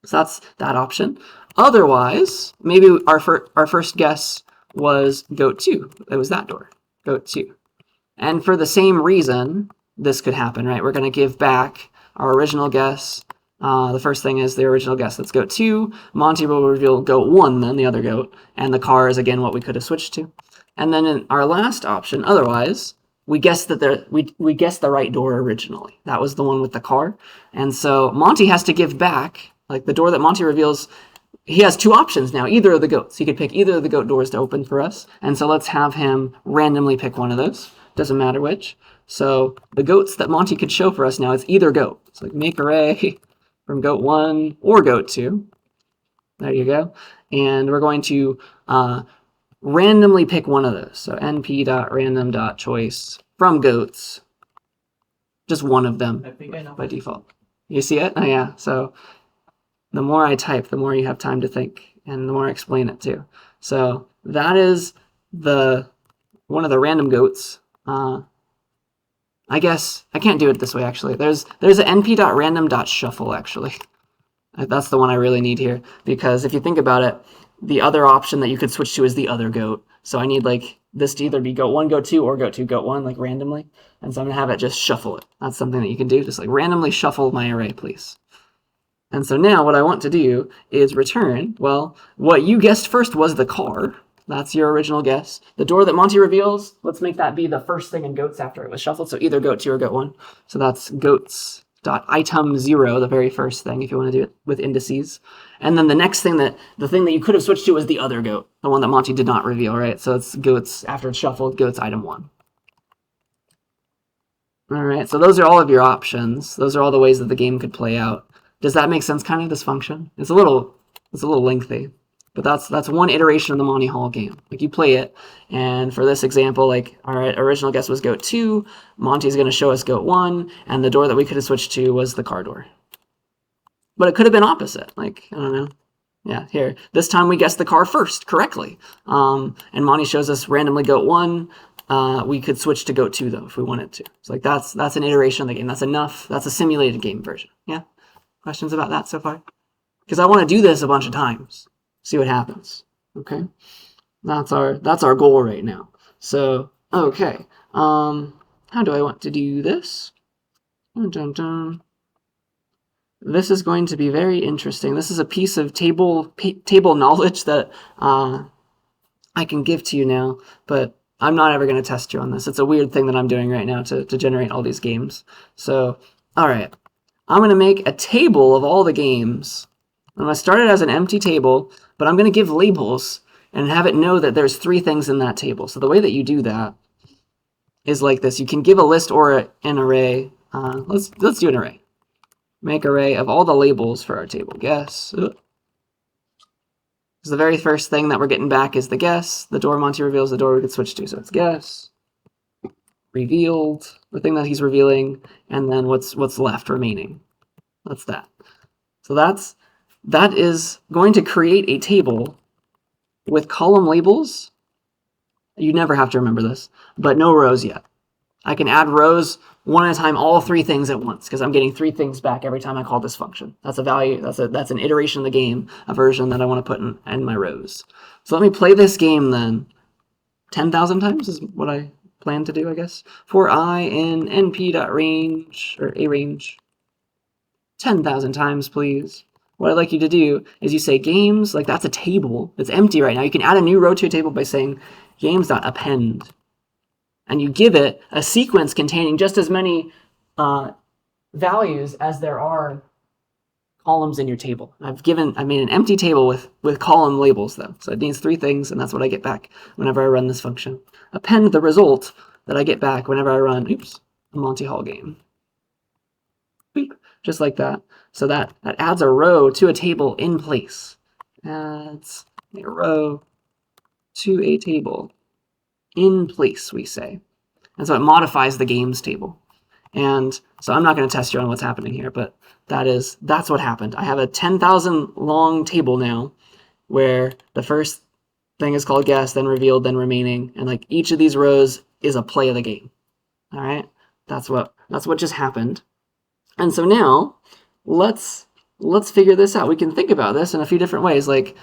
so that's that option. Otherwise, maybe our first guess was goat 2. It was that door, goat 2. And for the same reason, this could happen, right? We're going to give back our original guess. The first thing is the original guess. That's goat 2. Monty will reveal goat 1, then the other goat. And the car is, again, what we could have switched to. And then in our last option, otherwise, we guessed that we guessed the right door originally. That was the one with the car. And so Monty has to give back, like the door that Monty reveals, he has 2 options now, either of the goats. He could pick either of the goat doors to open for us. And so let's have him randomly pick one of those. Doesn't matter which. So the goats that Monty could show for us now is either goat. So like make array from goat 1 or goat 2. There you go. And we're going to randomly pick one of those. So np.random.choice from goats. Just one of them I think I know. by default. You see it? Oh, yeah. So the more I type, the more you have time to think, and the more I explain it too. So that is one of the random goats. I guess I can't do it this way, actually. There's an np.random.shuffle, actually. That's the one I really need here, because if you think about it, the other option that you could switch to is the other goat. So I need like this to either be goat 1, goat 2, or goat 2, goat 1, like randomly. And so I'm going to have it just shuffle it. That's something that you can do. Just like randomly shuffle my array, please. And so now what I want to do is return, well, what you guessed first was the car. That's your original guess. The door that Monty reveals, let's make that be the first thing in goats after it was shuffled. So either goat 2 or goat 1. So that's goats.item 0, the very first thing, if you want to do it with indices. And then the next thing, the thing that you could have switched to was the other goat, the one that Monty did not reveal, right? So it's goats, after it's shuffled, goats item 1. All right, so those are all of your options. Those are all the ways that the game could play out. Does that make sense, kind of, this function? It's a little lengthy, but that's one iteration of the Monty Hall game. Like, you play it, and for this example, like, our original guess was goat 2, Monty's going to show us goat 1, and the door that we could have switched to was the car door. But it could have been opposite, like, I don't know. Yeah, here. This time we guessed the car first, correctly. And Monty shows us randomly goat 1. We could switch to goat 2, though, if we wanted to. So, like, that's an iteration of the game. That's enough. That's a simulated game version. Yeah? Questions about that so far? Because I want to do this a bunch of times. See what happens. Okay? That's our goal right now. So, okay. How do I want to do this? Dun, dun, dun. This is going to be very interesting. This is a piece of table knowledge that I can give to you now, but I'm not ever going to test you on this. It's a weird thing that I'm doing right now to generate all these games. So, all right. I'm going to make a table of all the games. I'm going to start it as an empty table, but I'm going to give labels and have it know that there's 3 things in that table. So the way that you do that is like this. You can give a list or an array. Let's do an array. Make array of all the labels for our table. Guess. So the very first thing that we're getting back is the guess. The door Monty reveals, the door we could switch to. So it's guess. Revealed, the thing that he's revealing, and then what's left remaining. That's that. So that is going to create a table with column labels. You never have to remember this, but no rows yet. I can add rows one at a time, all 3 things at once, because I'm getting 3 things back every time I call this function. That's a value. That's an iteration of the game, a version that I want to put in my rows. So let me play this game then. 10,000 times is what I plan to do, I guess. For I in np.range or a range. 10,000 times, please. What I'd like you to do is you say games, like that's a table. It's empty right now. You can add a new row to a table by saying games.append. And you give it a sequence containing just as many values as there are columns in your table. I've made an empty table with column labels though. So it needs 3 things, and that's what I get back whenever I run this function. Append the result that I get back whenever I run, a Monty Hall game. Boop, just like that. So that adds a row to a table in place. Adds a row to a table in place, we say. And so it modifies the games table. And so I'm not going to test you on what's happening here, but that's what happened. I have a 10,000 long table now where the first thing is called guess, then revealed, then remaining, and like each of these rows is a play of the game. All right? That's what just happened. And so now let's figure this out. We can think about this in a few different ways. Like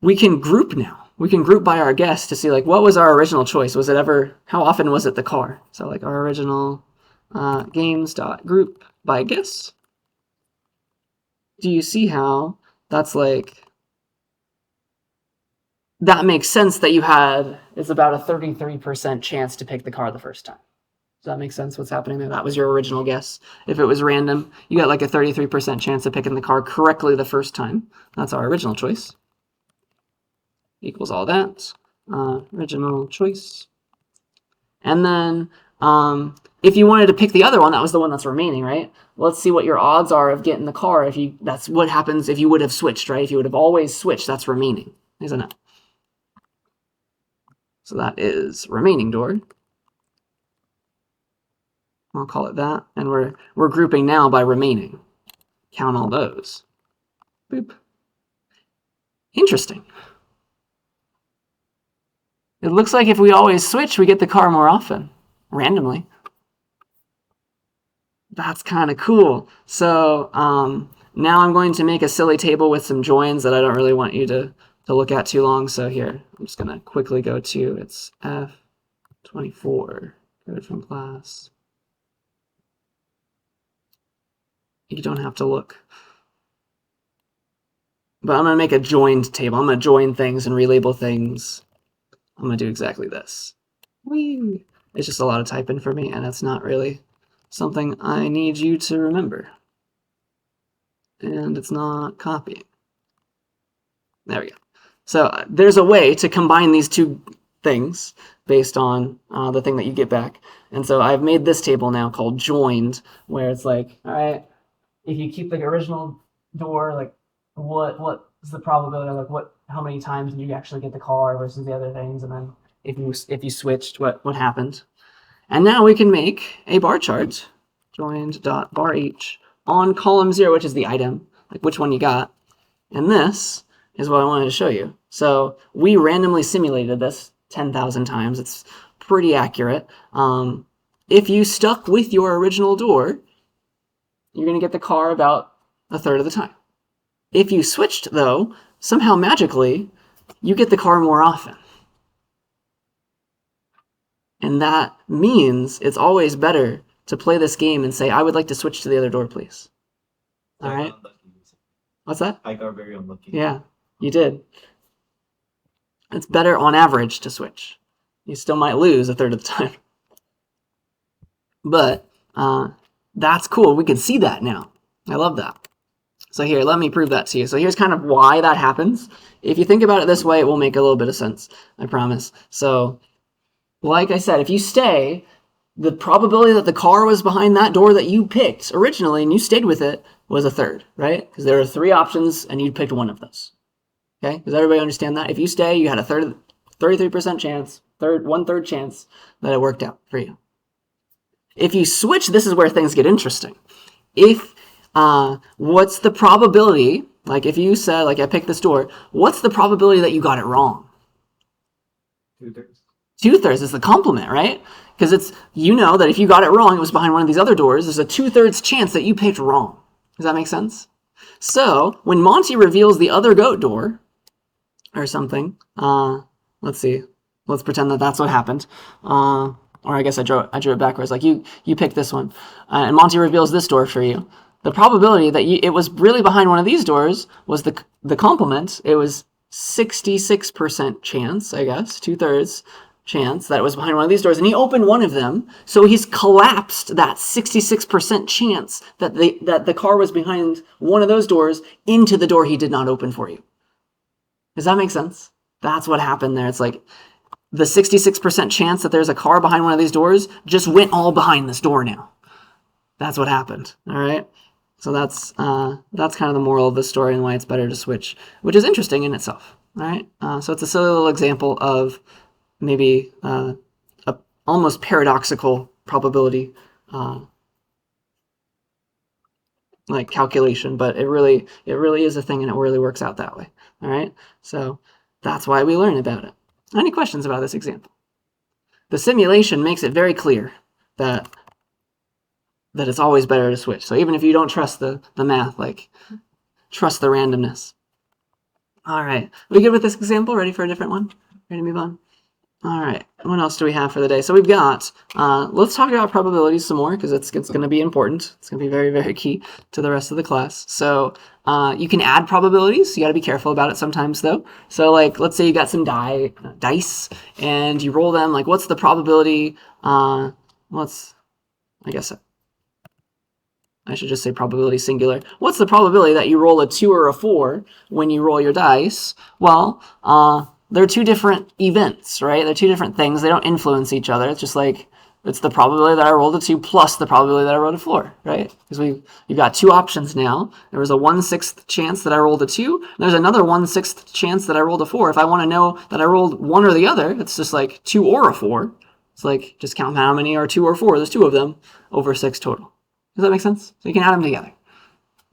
we can group now. We can group by our guess to see like what was our original choice. How often was it the car? So like our original games.group by guess. Do you see how that's like, that makes sense that it's about a 33% chance to pick the car the first time. Does that make sense what's happening there? That was your original guess. If it was random, you got like a 33% chance of picking the car correctly the first time. That's our original choice. Equals all that. Original choice. And then if you wanted to pick the other one, that was the one that's remaining, right? Let's see what your odds are of getting the car. That's what happens if you would have switched, right? If you would have always switched, that's remaining, isn't it? So that is remaining door. I'll call it that. And we're grouping now by remaining. Count all those. Boop. Interesting. It looks like if we always switch, we get the car more often, randomly. That's kind of cool. So now I'm going to make a silly table with some joins that I don't really want you to look at too long. So here, I'm just going to quickly go to, it's F25, code from class. You don't have to look. But I'm going to make a joined table. I'm going to join things and relabel things. I'm going to do exactly this. Whee! It's just a lot of typing for me, and it's not really something I need you to remember. And it's not copying. There we go. So there's a way to combine these 2 things based on the thing that you get back. And so I've made this table now called joined, where it's like, all right, if you keep the original door, like what is the probability of like how many times did you actually get the car versus the other things, and then if you switched, what happened. And now we can make a bar chart, joined.barh on column 0, which is the item, like which one you got. And this is what I wanted to show you. So we randomly simulated this 10,000 times. It's pretty accurate. If you stuck with your original door, you're going to get the car about a third of the time. If you switched, though, somehow magically, you get the car more often. And that means it's always better to play this game and say, I would like to switch to the other door, please. All right. What's that? I got very unlucky. Yeah, you did. It's better on average to switch. You still might lose a third of the time. But that's cool. We can see that now. I love that. So here, let me prove that to you. So here's kind of why that happens. If you think about it this way, it will make a little bit of sense. I promise. So, like I said, if you stay, the probability that the car was behind that door that you picked originally and you stayed with it was a third, right? Because there are 3 options and you picked one of those. Okay? Does everybody understand that? If you stay, you had a 33% chance, 1/3 chance that it worked out for you. If you switch, this is where things get interesting. If what's the probability, like if you said, like I picked this door, what's the probability that you got it wrong? 2/3. 2/3 is the complement, right? Because it's, you know that if you got it wrong, it was behind one of these other doors, there's a 2/3 chance that you picked wrong. Does that make sense? So when Monty reveals the other goat door or something, let's see, let's pretend that that's what happened. Or I guess I drew it backwards. Like you picked this one, and Monty reveals this door for you. The probability that it was really behind one of these doors was the complement. It was 66% chance, I guess, 2/3 chance that it was behind one of these doors, and he opened one of them, so he's collapsed that 66% chance that the car was behind one of those doors into the door he did not open for you. Does that make sense? That's what happened there. It's like the 66% chance that there's a car behind one of these doors just went all behind this door now. That's what happened. All right. So that's kind of the moral of the story and why it's better to switch, which is interesting in itself. All right. So it's a silly little example of maybe a almost paradoxical probability like calculation, but it really is a thing, and it really works out that way. All right. So that's why we learn about it. Any questions about this example? The simulation makes it very clear that it's always better to switch. So even if you don't trust the math, like trust the randomness. All right. We good with this example? Ready for a different one? Ready to move on? All right. What else do we have for the day? So we've got, let's talk about probabilities some more, because it's going to be important. It's going to be very, very key to the rest of the class. So you can add probabilities. You got to be careful about it sometimes, though. So like, let's say you got some dice and you roll them. Like, what's the probability? I guess I should just say probability singular. What's the probability that you roll a 2 or a 4 when you roll your dice? Well, they're 2 different events, right? They're 2 different things. They don't influence each other. It's just like, it's the probability that I rolled a 2 plus the probability that I rolled a 4, right? Because you've got 2 options now. There was a 1/6 chance that I rolled a 2. There's another 1/6 chance that I rolled a 4. If I want to know that I rolled one or the other, it's just like 2 or a 4. It's like, just count how many are 2 or 4. There's 2 of them over 6 total. Does that make sense? So you can add them together.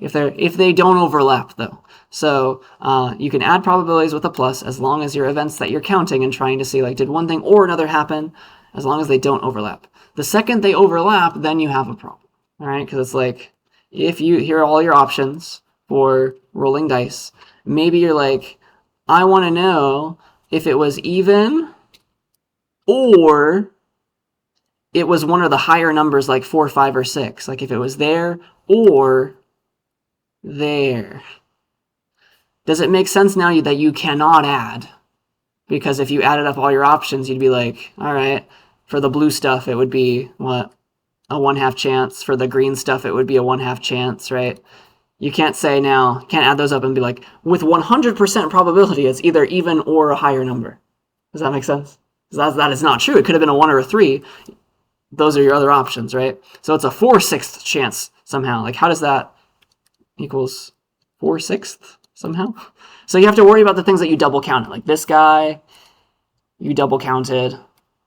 If they don't overlap, though. So you can add probabilities with a plus as long as your events that you're counting and trying to see, like, did one thing or another happen, as long as they don't overlap. The second they overlap, then you have a problem, all right? Because it's like, if you hear all your options for rolling dice, maybe you're like, I want to know if it was even or it was one of the higher numbers, like 4, 5, or 6. Like if it was there or there. Does it make sense now that you cannot add? Because if you added up all your options, you'd be like, all right, for the blue stuff, it would be, what, a 1/2 chance. For the green stuff, it would be a 1/2 chance, right? You can't say now, can't add those up and be like, with 100% probability, it's either even or a higher number. Does that make sense? That is not true. It could have been a 1 or a 3. Those are your other options, right? So it's a 4/6 chance somehow. Like, how does that equals 4/6 somehow? So you have to worry about the things that you double counted. Like this guy, you double counted,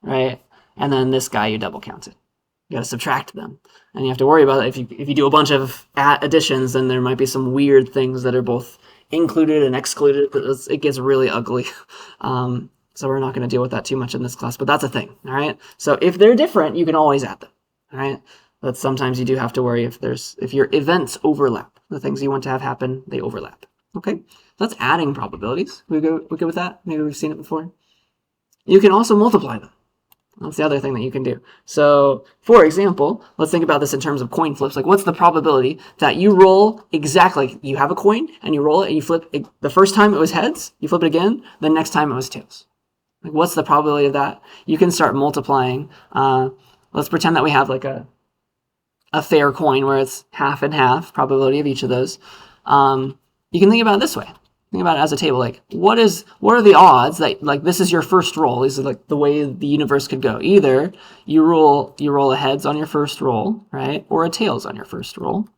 right? And then this guy, you double counted. You got to subtract them. And you have to worry about it. If you do a bunch of additions, then there might be some weird things that are both included and excluded. It gets really ugly. So we're not going to deal with that too much in this class, but that's a thing, all right? So if they're different, you can always add them, all right? But sometimes you do have to worry if your events overlap. The things you want to have happen, they overlap. Okay, that's adding probabilities. We good with that? Maybe we've seen it before. You can also multiply them. That's the other thing that you can do. So, for example, let's think about this in terms of coin flips. Like, what's the probability that you roll exactly? You have a coin and you roll it and you flip it. The first time it was heads, you flip it again. The next time it was tails. Like, what's the probability of that? You can start multiplying. Let's pretend that we have like a fair coin where it's half and half probability of each of those. You can think about it this way. Think about it as a table. Like, what are the odds that, like, this is your first roll? This is like the way the universe could go. Either you roll a heads on your first roll, right, or a tails on your first roll,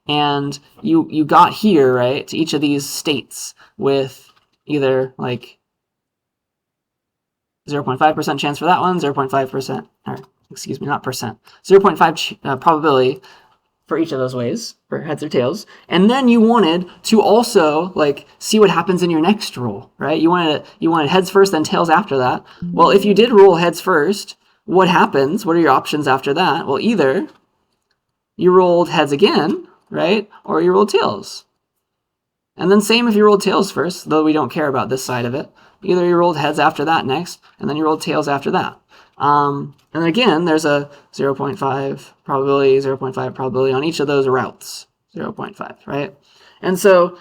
and you got here, right, to each of these states with either like 0.5% chance for that one, 0.5%, or excuse me, not percent, 0.5 probability for each of those ways, for heads or tails. And then you wanted to also like see what happens in your next roll, right? You wanted heads first, then tails after that. Well, if you did roll heads first, what happens? What are your options after that? Well, either you rolled heads again, right? Or you rolled tails. And then same if you rolled tails first, though we don't care about this side of it. Either you rolled heads after that next, and then you rolled tails after that. And again, there's a 0.5 probability, 0.5 probability on each of those routes. 0.5, right? And so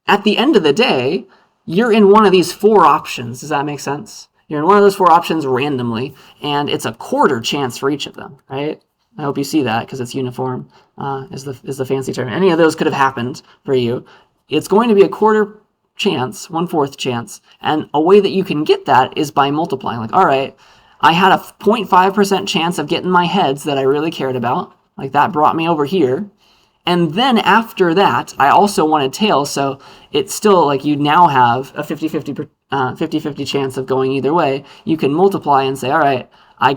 at the end of the day, you're in one of these four options. Does that make sense? You're in one of those four options randomly, and it's a quarter chance for each of them, right? I hope you see that because it's uniform is the fancy term. Any of those could have happened for you. It's going to be a quarter chance, 1/4 chance, and a way that you can get that is by multiplying. Like, all right, I had a 0.5% chance of getting my heads that I really cared about. Like, that brought me over here. And then after that, I also wanted tails, so it's still like you now have a 50-50 chance of going either way. You can multiply and say, all right, I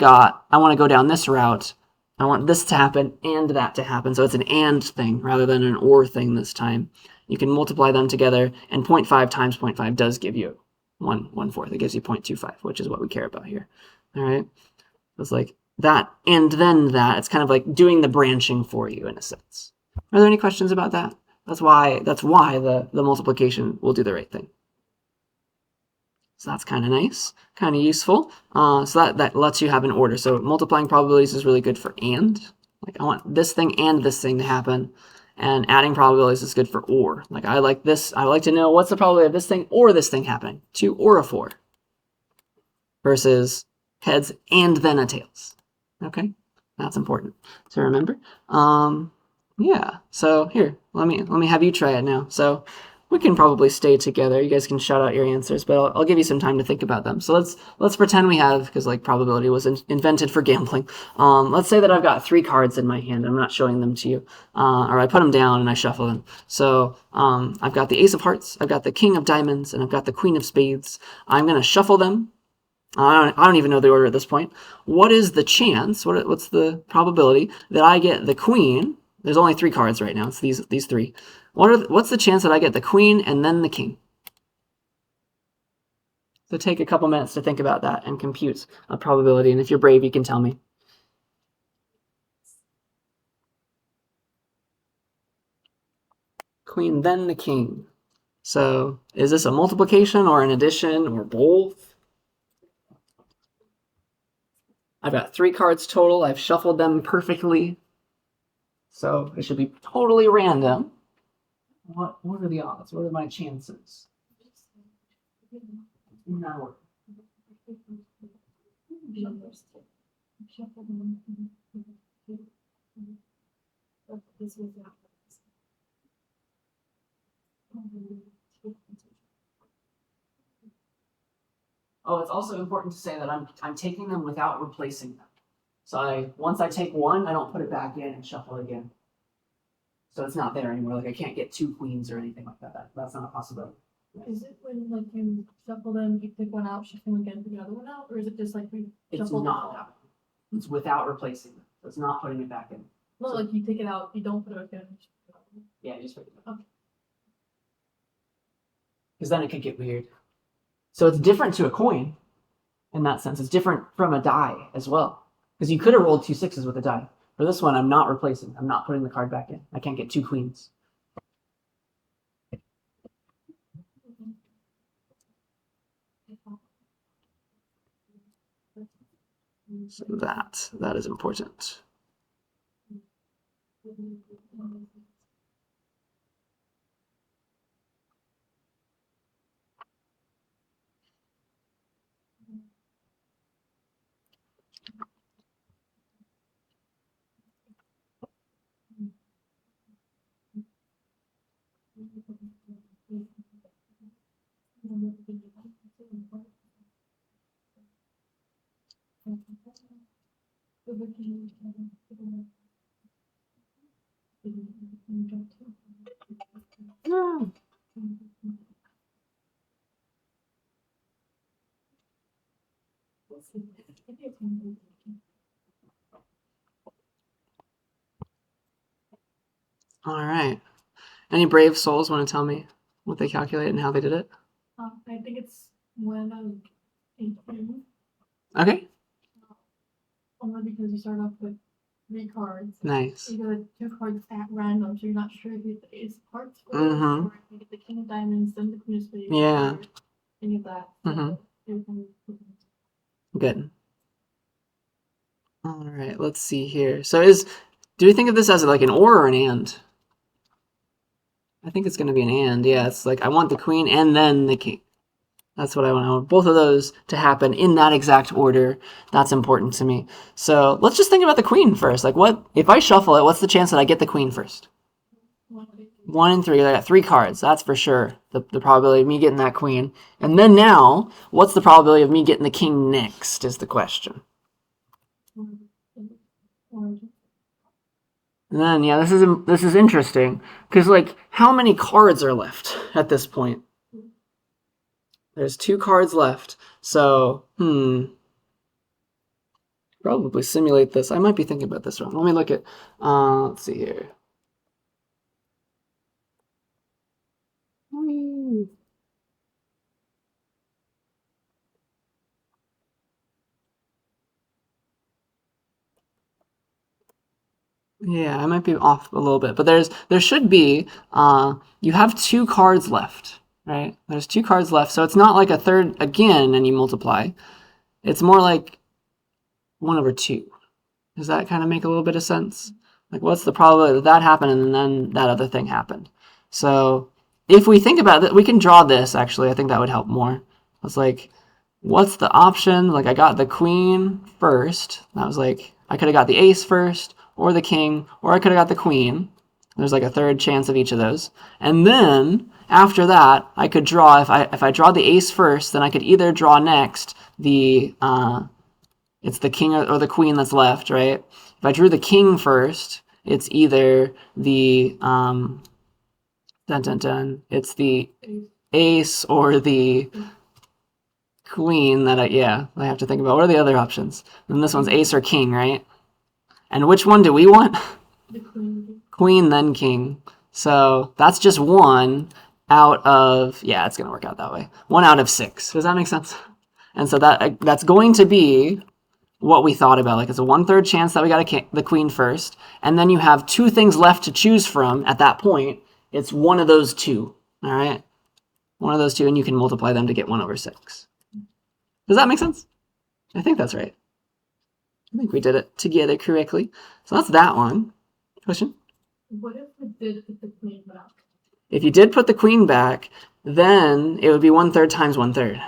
want to go down this route. I want this to happen and that to happen. So it's an and thing rather than an or thing this time. You can multiply them together, and 0.5 times 0.5 does give you 1/4. It gives you 0.25, which is what we care about here. All right, it's like that and then that. It's kind of like doing the branching for you in a sense. Are there any questions about that? That's why the multiplication will do the right thing. So that's kind of nice, kind of useful. So that lets you have an order. So multiplying probabilities is really good for and. Like, I want this thing and this thing to happen. And adding probabilities is good for or. Like, I like this. I like to know what's the probability of this thing or this thing happening. 2 or a 4. Versus heads and then a tails. Okay, that's important to remember. Yeah. So here, let me have you try it now. So we can probably stay together. You guys can shout out your answers, but I'll give you some time to think about them. So let's pretend we have, because like probability was invented for gambling. Let's say that I've got 3 cards in my hand. I'm not showing them to you, or I put them down and I shuffle them. So I've got the Ace of Hearts, I've got the King of Diamonds, and I've got the Queen of Spades. I'm gonna shuffle them. I don't even know the order at this point. What is the chance? What's the probability that I get the Queen? There's only 3 cards right now. It's these 3. What's the chance that I get the Queen and then the King? So take a couple minutes to think about that and compute a probability. And if you're brave, you can tell me. Queen, then the King. So is this a multiplication or an addition or both? I've got 3 cards total. I've shuffled them perfectly. So it should be totally random. What are the odds? What are my chances? No. Oh, it's also important to say that I'm taking them without replacing them. So once I take one, I don't put it back in and shuffle again. So it's not there anymore. Like, I can't get 2 queens or anything like that. That's not a possibility. Is it when like you shuffle them, you pick one out, shuffle them again, pick another one out, or is it just like we It's shuffle not them? happening. It's without replacing them. So it's not putting it back in. Not like you take it out, you don't put it back in. Yeah, you just pick it up. Okay. Because then it could get weird. So it's different to a coin in that sense. It's different from a die as well. Because you could have rolled 2 6s with a die. For this one, I'm not replacing. I'm not putting the card back in. I can't get 2 queens. So that is important. All right. Any brave souls want to tell me what they calculated and how they did it? I think it's when I was 18. Okay. Only because you start off with 3 cards. Nice. You get 2 cards at random, so you're not sure if you get the ace of hearts first, Mhm. or if you get the king of diamonds, then the queen of spades. Yeah. Or any of that. Mhm. Everything- Good. All right. Let's see here. So do we think of this as like an or an and? I think it's going to be an and. Yeah. It's like I want the queen and then the king. That's what I want. I want both of those to happen in that exact order. That's important to me. So let's just think about the queen first. Like, what if I shuffle it? What's the chance that I get the queen first? 1 in 3. I got 3 cards. That's for sure. The probability of me getting that queen. And then now, what's the probability of me getting the king next? Is the question. And then yeah, this is interesting because like how many cards are left at this point? There's 2 cards left. So probably simulate this. I might be thinking about this wrong. Let me look at. Let's see here. Yeah, I might be off a little bit, but there should be. You have 2 cards left, right? There's 2 cards left, so it's not like a third again, and you multiply. It's more like 1/2. Does that kind of make a little bit of sense? Like, what's the probability that that happened and then that other thing happened? So, if we think about it, we can draw this actually. I think that would help more. It's like, what's the option? Like, I got the queen first. That was like, I could have got the ace first, or the king, or I could have got the queen. There's like a third chance of each of those. And then, after that, I could draw, if I draw the ace first, then I could either draw next the, it's the king or the queen that's left, right? If I drew the king first, it's either the it's the ace or the queen that I have to think about. What are the other options? And this one's ace or king, right? And which one do we want? The queen. Queen then king. So that's just 1 out of it's gonna work out that way. 1 out of 6. Does that make sense? And so that's going to be what we thought about. Like, it's a 1/3 chance that we got the queen first, and then you have 2 things left to choose from at that point. It's one of those 2. All right, one of those 2, and you can multiply them to get 1/6. Does that make sense? I think that's right. I think we did it together correctly. So that's that one. Question? What if we did put the queen back? If you did put the queen back, then it would be 1/3 times 1/3.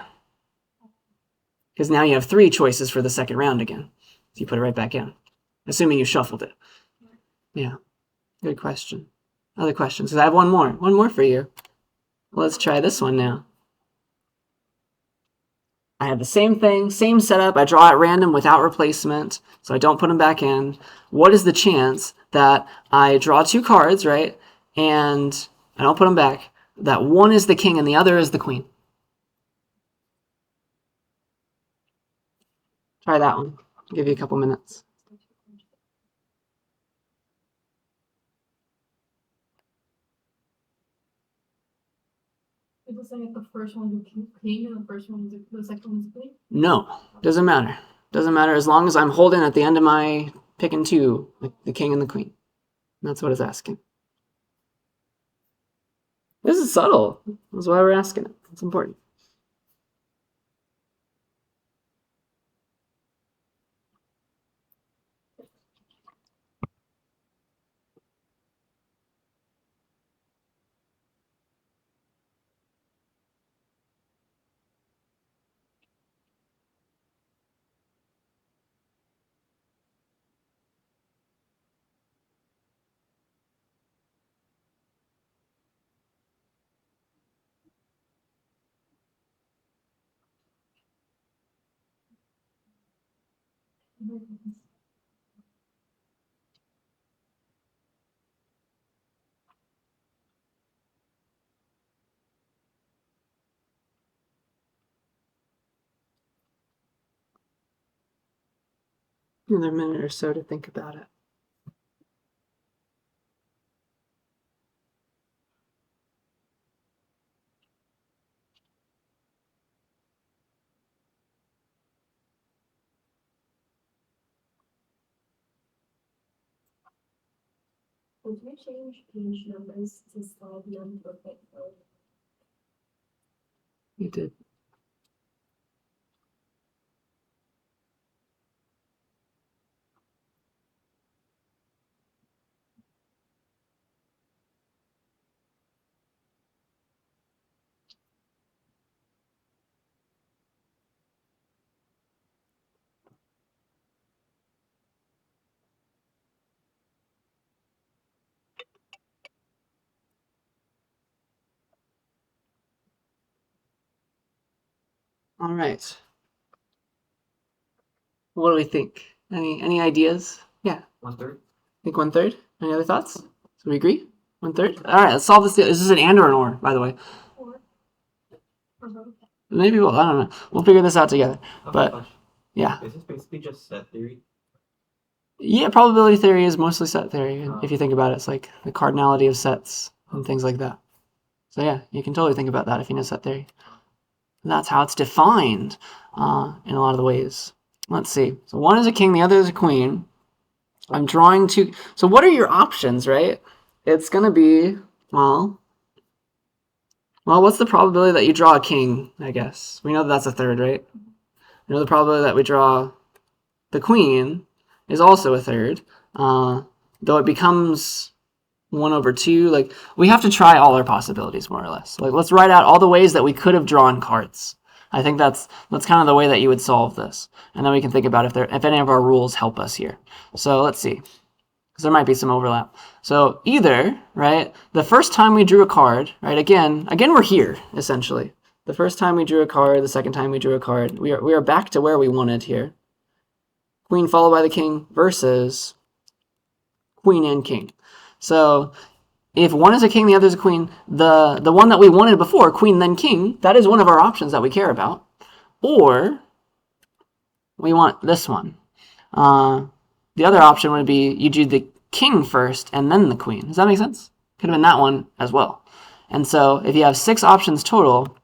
Because now you have 3 choices for the second round again. So you put it right back in, assuming you shuffled it. Yeah, good question. Other questions? Because I have one more for you. Let's try this one now. I have the same thing, same setup. I draw at random without replacement, so I don't put them back in. What is the chance that I draw 2 cards, right, and I don't put them back, that one is the king and the other is the queen? Try that one. I'll give you a couple minutes. Is it saying if the first one is king and the second one's queen? No, doesn't matter. Doesn't matter as long as I'm holding at the end of my picking 2, the king and the queen. That's what it's asking. This is subtle. That's why we're asking it. It's important. Another minute or so to think about it. Would you change page numbers to slide non-perfect code? You did. All right. What do we think? Any ideas? Yeah. 1/3. Think 1/3. Any other thoughts? So we agree? 1/3. All right. Let's solve this. Is this an and or an or? By the way, Or both. maybe we'll. I don't know. We'll figure this out together. Okay, But- fine. Yeah. Is this basically just set theory? Yeah. Probability theory is mostly set theory. If you think about it, it's like the cardinality of sets and things like that. So yeah, you can totally think about that if you know set theory. And that's how it's defined in a lot of the ways. Let's see. So one is a king, the other is a queen. I'm drawing two. So what are your options, right? It's going to be, well, what's the probability that you draw a king, I guess? We know that that's a third, right? We know the probability that we draw the queen is also a third, though it becomes 1/2. Like, we have to try all our possibilities, more or less. Like, let's write out all the ways that we could have drawn cards. I think that's kind of the way that you would solve this. And then we can think about if any of our rules help us here. So let's see, because there might be some overlap. So either, right, the first time we drew a card, right, again we're here, essentially. The first time we drew a card, the second time we drew a card, we are back to where we wanted here. Queen followed by the king versus queen and king. So if one is a king, the other is a queen, the one that we wanted before, queen then king, that is one of our options that we care about. Or we want this one. The other option would be you do the king first and then the queen. Does that make sense? Could have been that one as well. And so if you have 6 options total,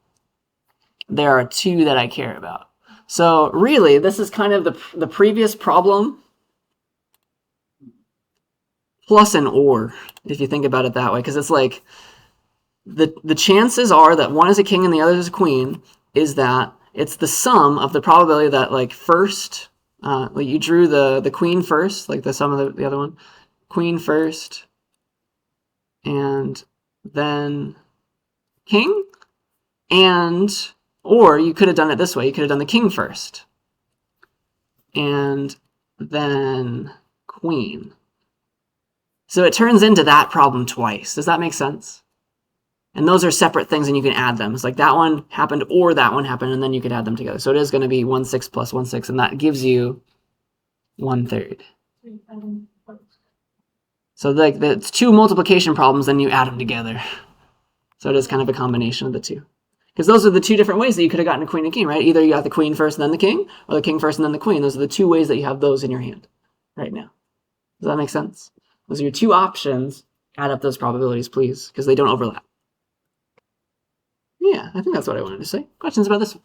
there are 2 that I care about. So really, this is kind of the previous problem plus an or, if you think about it that way, because it's like the chances are that one is a king and the other is a queen is that it's the sum of the probability that, like, first, like you drew the queen first, like the sum of the other one, queen first, and then king, or you could have done it this way. You could have done the king first, and then queen. So it turns into that problem twice. Does that make sense? And those are separate things, and you can add them. It's like that one happened or that one happened, and then you could add them together. So it is going to be 1/6 plus 1/6, and that gives you 1/3. So like it's 2 multiplication problems, then you add them together. So it is kind of a combination of the 2. Because those are the 2 different ways that you could have gotten a queen and king, right? Either you got the queen first and then the king, or the king first and then the queen. Those are the 2 ways that you have those in your hand right now. Does that make sense? Those are your 2 options. Add up those probabilities, please, because they don't overlap. Yeah, I think that's what I wanted to say. Questions about this one?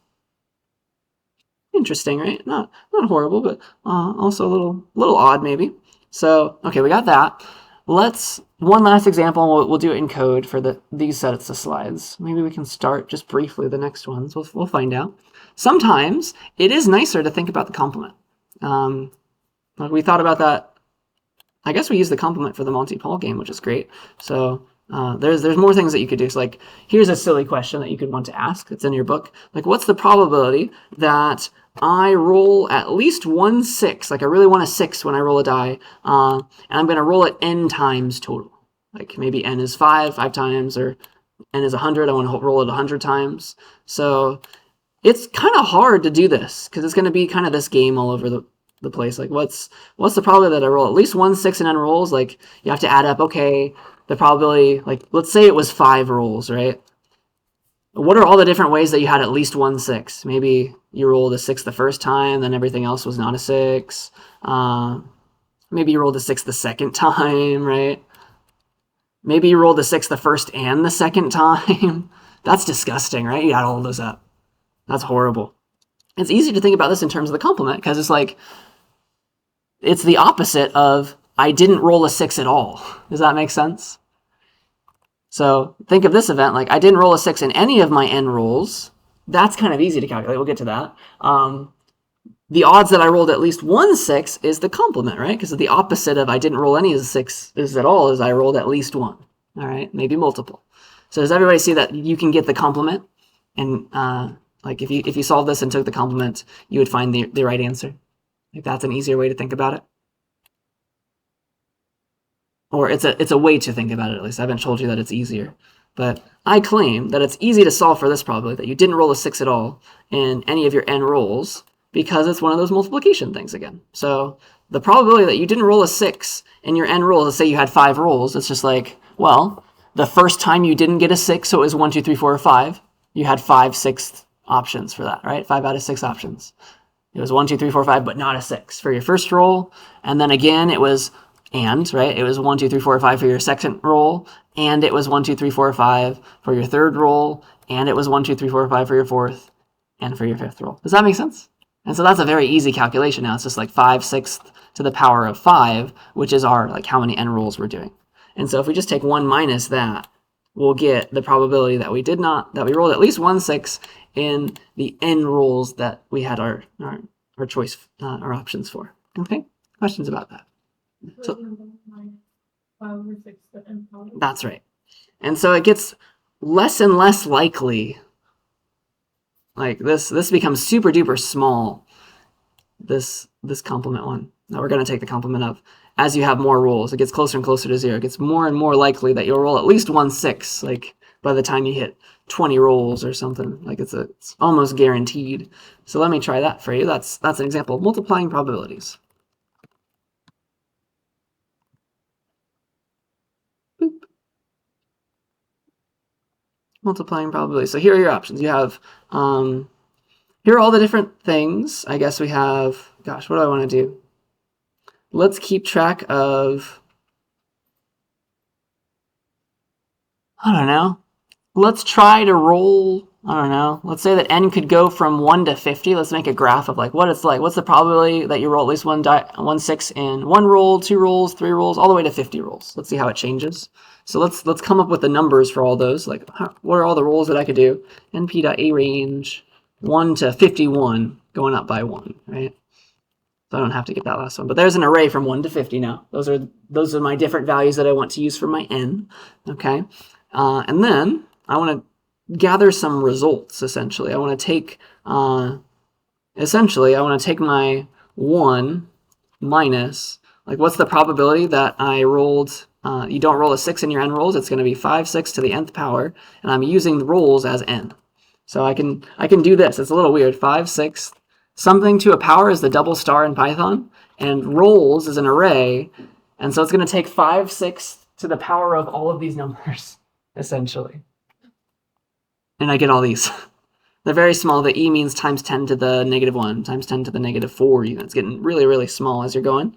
Interesting, right? Not horrible, but also a little odd, maybe. So, okay, we got that. One last example. We'll do it in code for these sets of slides. Maybe we can start just briefly the next ones. We'll find out. Sometimes it is nicer to think about the complement. We thought about that. I guess we use the complement for the Monty Paul game, which is great. So there's more things that you could do. So, like, here's a silly question that you could want to ask. It's in your book. Like, what's the probability that I roll at least 1 6? Like, I really want a 6 when I roll a die, and I'm going to roll it n times total. Like, maybe n is 5 times, or n is 100. I want to roll it 100 times. So it's kind of hard to do this because it's going to be kind of this game all over the place. Like what's the probability that I roll at least 1 6 in n rolls? Like you have to add up, okay, the probability, like let's say it was 5 rolls, right? What are all the different ways that you had at least 1 6? Maybe you rolled a 6 the first time, then everything else was not a 6. Maybe you rolled a 6 the second time, right? Maybe you rolled a 6 the first and the second time. That's disgusting, right? You add all of those up. That's horrible. It's easy to think about this in terms of the complement because it's like, it's the opposite of I didn't roll a 6 at all. Does that make sense? So think of this event like I didn't roll a 6 in any of my n rolls. That's kind of easy to calculate. We'll get to that. The odds that I rolled at least 1 6 is the complement, right? Because the opposite of I didn't roll any of the 6s at all is I rolled at least 1. All right, maybe multiple. So does everybody see that you can get the complement? And like if you solve this and took the complement, you would find the right answer. Like that's an easier way to think about it. Or it's a way to think about it, at least. I haven't told you that it's easier. But I claim that it's easy to solve for this probability, that you didn't roll a 6 at all in any of your n rolls, because it's one of those multiplication things again. So the probability that you didn't roll a 6 in your n rolls, let's say you had 5 rolls, it's just like, well, the first time you didn't get a 6, so it was 1, 2, 3, 4, or 5, you had 5 6th options for that, right? 5 out of 6 options. It was 1, 2, 3, 4, 5, but not a 6 for your first roll. And then again, it was right? It was 1, 2, 3, 4, 5 for your second roll, and it was 1, 2, 3, 4, 5 for your third roll, and it was 1, 2, 3, 4, 5 for your fourth, and for your fifth roll. Does that make sense? And so that's a very easy calculation now. It's just like 5 6th to the power of 5, which is our, like, how many n rolls we're doing. And so if we just take 1 minus that, we'll get the probability that we rolled at least 1 6 in the n rolls that we had our choice, our options for. Okay? Questions about that? So, that's right. And so it gets less and less likely. Like this becomes super duper small. This complement one that we're going to take the complement of. As you have more rolls, it gets closer and closer to 0. It gets more and more likely that you'll roll at least 1 6. Like by the time you hit 20 rolls or something, like it's almost guaranteed. So let me try that for you. That's an example of multiplying probabilities. Multiplying probability. So here are your options. You have, here are all the different things. I guess we have, gosh, what do I want to do? Let's keep track of, I don't know. Let's try to roll, I don't know. Let's say that n could go from 1 to 50. Let's make a graph of like what it's like. What's the probability that you roll at least 1 6 in 1 roll, 2 rolls, 3 rolls, all the way to 50 rolls. Let's see how it changes. So let's come up with the numbers for all those. Like, what are all the rolls that I could do? NP.A range 1 to 51, going up by 1, right? So I don't have to get that last one. But there's an array from 1 to 50 now. Those are my different values that I want to use for my n. Okay, and then I want to gather some results. Essentially, I want to take my 1 minus, like, what's the probability that I rolled? You don't roll a 6 in your n rolls. It's going to be 5 6 to the nth power, and I'm using the rolls as n. So I can do this. It's a little weird. 5 6 something to a power is the double star in Python, and rolls is an array, and so it's going to take 5 6 to the power of all of these numbers, essentially. And I get all these. They're very small. The e means times 10 to the negative 1, times 10 to the negative 4. Even. It's getting really, really small as you're going.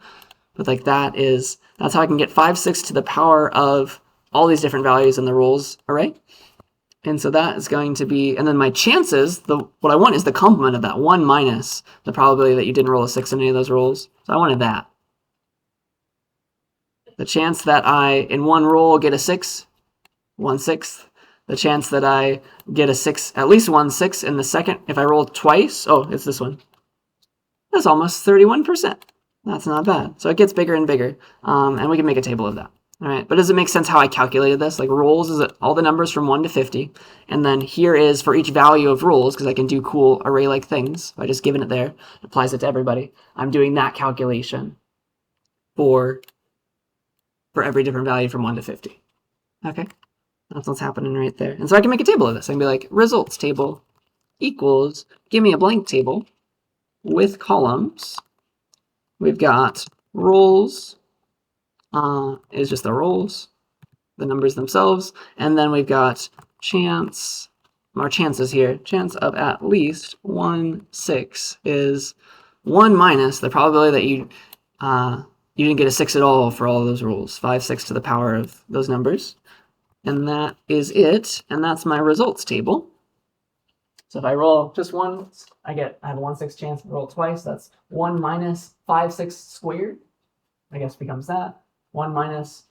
But like that's how I can get 5 6 to the power of all these different values in the rolls array. And so that is going to be, and then my chances, what I want is the complement of that 1 minus the probability that you didn't roll a 6 in any of those rolls. So I wanted that. The chance that I, in one roll, get a 6, 1 6th. The chance that I get a 6, at least 1 6 in the second, if I roll twice, oh, it's this one. That's almost 31%. That's not bad. So it gets bigger and bigger, and we can make a table of that. All right, but does it make sense how I calculated this? Like rolls is all the numbers from 1 to 50, and then here is for each value of rolls, because I can do cool array-like things by just giving it there. It applies it to everybody. I'm doing that calculation for every different value from 1 to 50. Okay, that's what's happening right there. And so I can make a table of this. I can be like, results table equals, give me a blank table with columns, we've got rolls, is just the rolls, the numbers themselves, and then we've got chance, our chances here. Chance of at least 1/6 is 1 minus the probability that you didn't get a 6 at all for all of those rules. 5, 6 to the power of those numbers. And that is it, and that's my results table. So if I roll just once, I have a 1/6 chance to roll twice. That's 1 minus 5/6 squared, I guess becomes that. 1 minus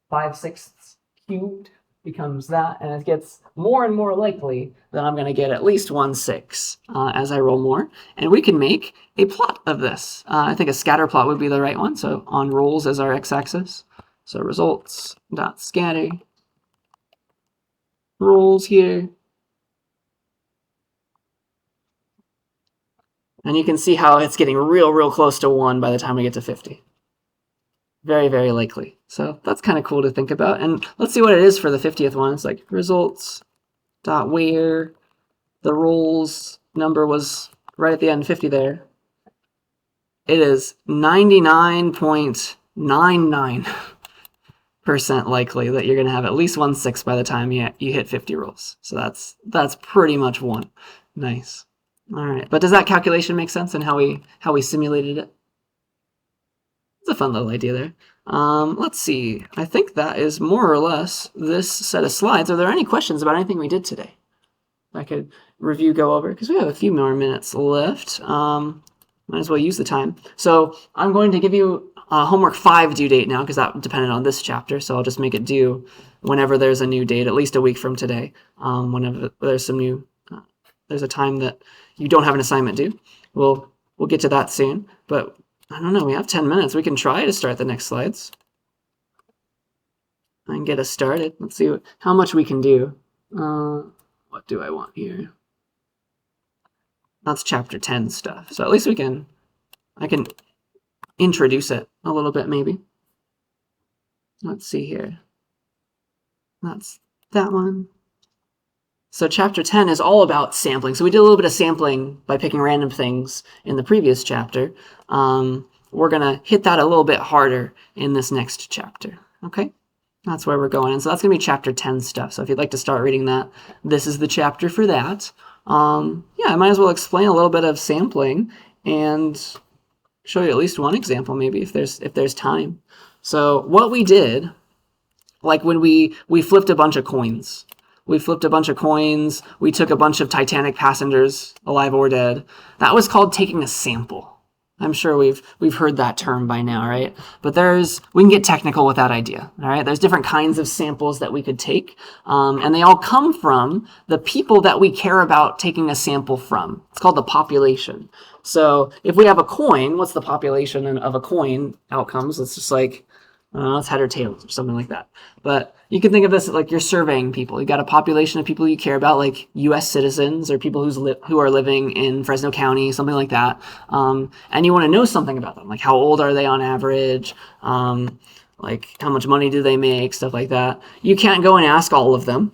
5/6 cubed becomes that, and it gets more and more likely that I'm going to get at least 1/6 as I roll more. And we can make a plot of this. I think a scatter plot would be the right one. So on rolls as our x-axis. So results dot scatter rolls here. And you can see how it's getting real close to 1 by the time we get to 50. Very, very likely. So that's kind of cool to think about. And let's see what it is for the 50th one. It's like results dot where the rolls number was right at the end, 50 there. It is 99.99% likely that you're going to have at least 1/6 by the time you hit 50 rolls. So that's pretty much 1. Nice. All right. But does that calculation make sense in how we simulated it? It's a fun little idea there. Let's see. I think that is more or less this set of slides. Are there any questions about anything we did today? I could go over because we have a few more minutes left. Might as well use the time. So I'm going to give you homework 5 due date now because that depended on this chapter. So I'll just make it due whenever there's a new date, at least a week from today. Whenever there's some new, there's a time that you don't have an assignment due. We'll get to that soon. But I don't know. We have 10 minutes. We can try to start the next slides. I can get us started. Let's see how much we can do. What do I want here? That's chapter 10 stuff. So at least I can introduce it a little bit maybe. Let's see here. That's that one. So chapter 10 is all about sampling. So we did a little bit of sampling by picking random things in the previous chapter. We're going to hit that a little bit harder in this next chapter. Okay? That's where we're going. And so that's going to be chapter 10 stuff. So if you'd like to start reading that, this is the chapter for that. Yeah, I might as well explain a little bit of sampling and show you at least one example maybe if there's time. So what we did, like when we flipped a bunch of coins. We flipped a bunch of coins. We took a bunch of Titanic passengers, alive or dead. That was called taking a sample. I'm sure we've heard that term by now, right? But we can get technical with that idea, all right? There's different kinds of samples that we could take, and they all come from the people that we care about taking a sample from. It's called the population. So if we have a coin, what's the population of a coin outcomes? It's just like, it's head or tails or something like that. But you can think of this like you're surveying people. You got a population of people you care about, like U.S. citizens or people who are living in Fresno County, something like that. And you want to know something about them, like how old are they on average, like how much money do they make, stuff like that. You can't go and ask all of them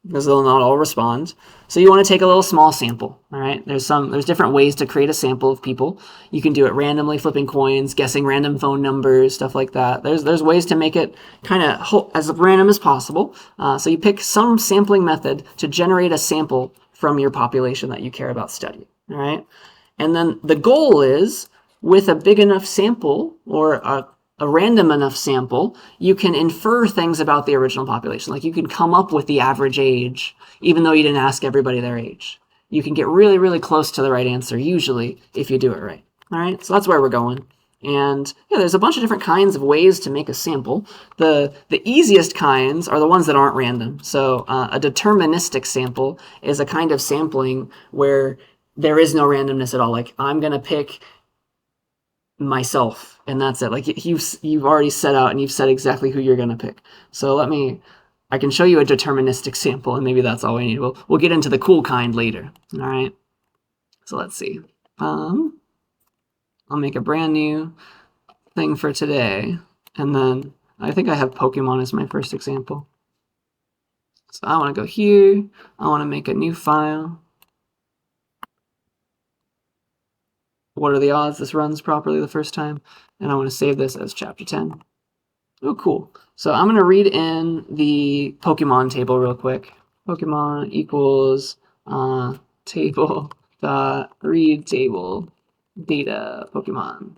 because they'll not all respond. So you want to take a little small sample, all right? There's different ways to create a sample of people. You can do it randomly, flipping coins, guessing random phone numbers, stuff like that. There's ways to make it kind of as random as possible. So you pick some sampling method to generate a sample from your population that you care about studying, all right? And then the goal is, with a big enough sample or a random enough sample, you can infer things about the original population. Like you can come up with the average age, even though you didn't ask everybody their age. You can get really close to the right answer, usually, if you do it right. All right, so that's where we're going. And yeah, there's a bunch of different kinds of ways to make a sample. The easiest kinds are the ones that aren't random. So a deterministic sample is a kind of sampling where there is no randomness at all. Like I'm going to pick myself and that's it. Like you've already set out and you've said exactly who you're going to pick. So I can show you a deterministic sample and maybe that's all we need. We'll get into the cool kind later. All right. So let's see. I'll make a brand new thing for today. And then I think I have Pokemon as my first example. So I want to go here. I want to make a new file. what are the odds this runs properly the first time? And I want to save this as chapter 10. Oh, cool. So I'm going to read in the Pokemon table real quick. Pokemon equals table dot read table data Pokemon.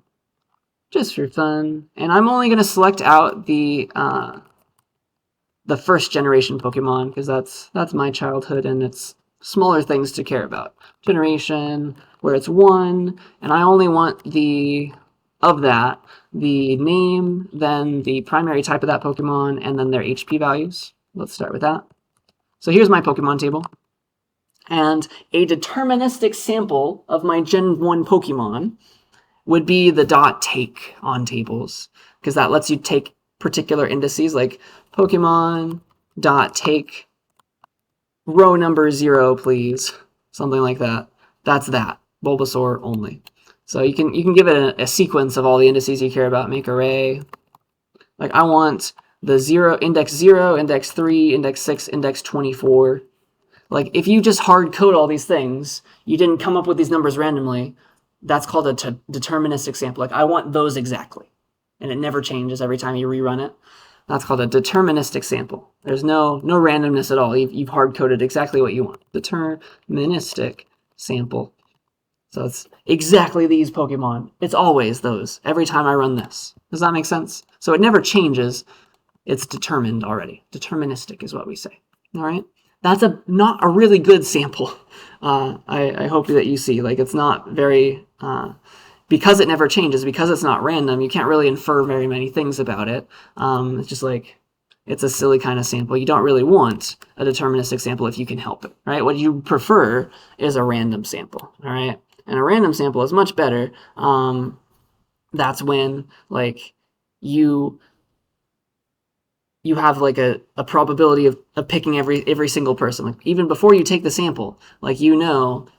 Just for fun. And I'm only going to select out the first generation Pokemon because that's my childhood and it's smaller things to care about. Generation, where it's 1, and I only want the name, then the primary type of that Pokemon, and then their HP values. Let's start with that. So here's my Pokemon table. And a deterministic sample of my Gen 1 Pokemon would be the .take on tables, because that lets you take particular indices like Pokemon .take row number 0, please. Something like that. That's that. Bulbasaur only. So you can give it a sequence of all the indices you care about. Make array. Like I want the 0, index 0, index 3, index 6, index 24. Like if you just hard code all these things, you didn't come up with these numbers randomly. That's called a deterministic sample. Like I want those exactly. And it never changes every time you rerun it. That's called a deterministic sample. There's no randomness at all. You've hard coded exactly what you want. Deterministic sample. So it's exactly these Pokemon. It's always those every time I run this. Does that make sense? So it never changes. It's determined already. Deterministic is what we say. All right. That's not a really good sample. I hope that you see. Like it's not very because it never changes, because it's not random. You can't really infer very many things about it. It's just like it's a silly kind of sample. You don't really want a deterministic sample if you can help it, right? What you prefer is a random sample, all right? And a random sample is much better. That's when like you have like a probability of picking every single person. Like even before you take the sample, like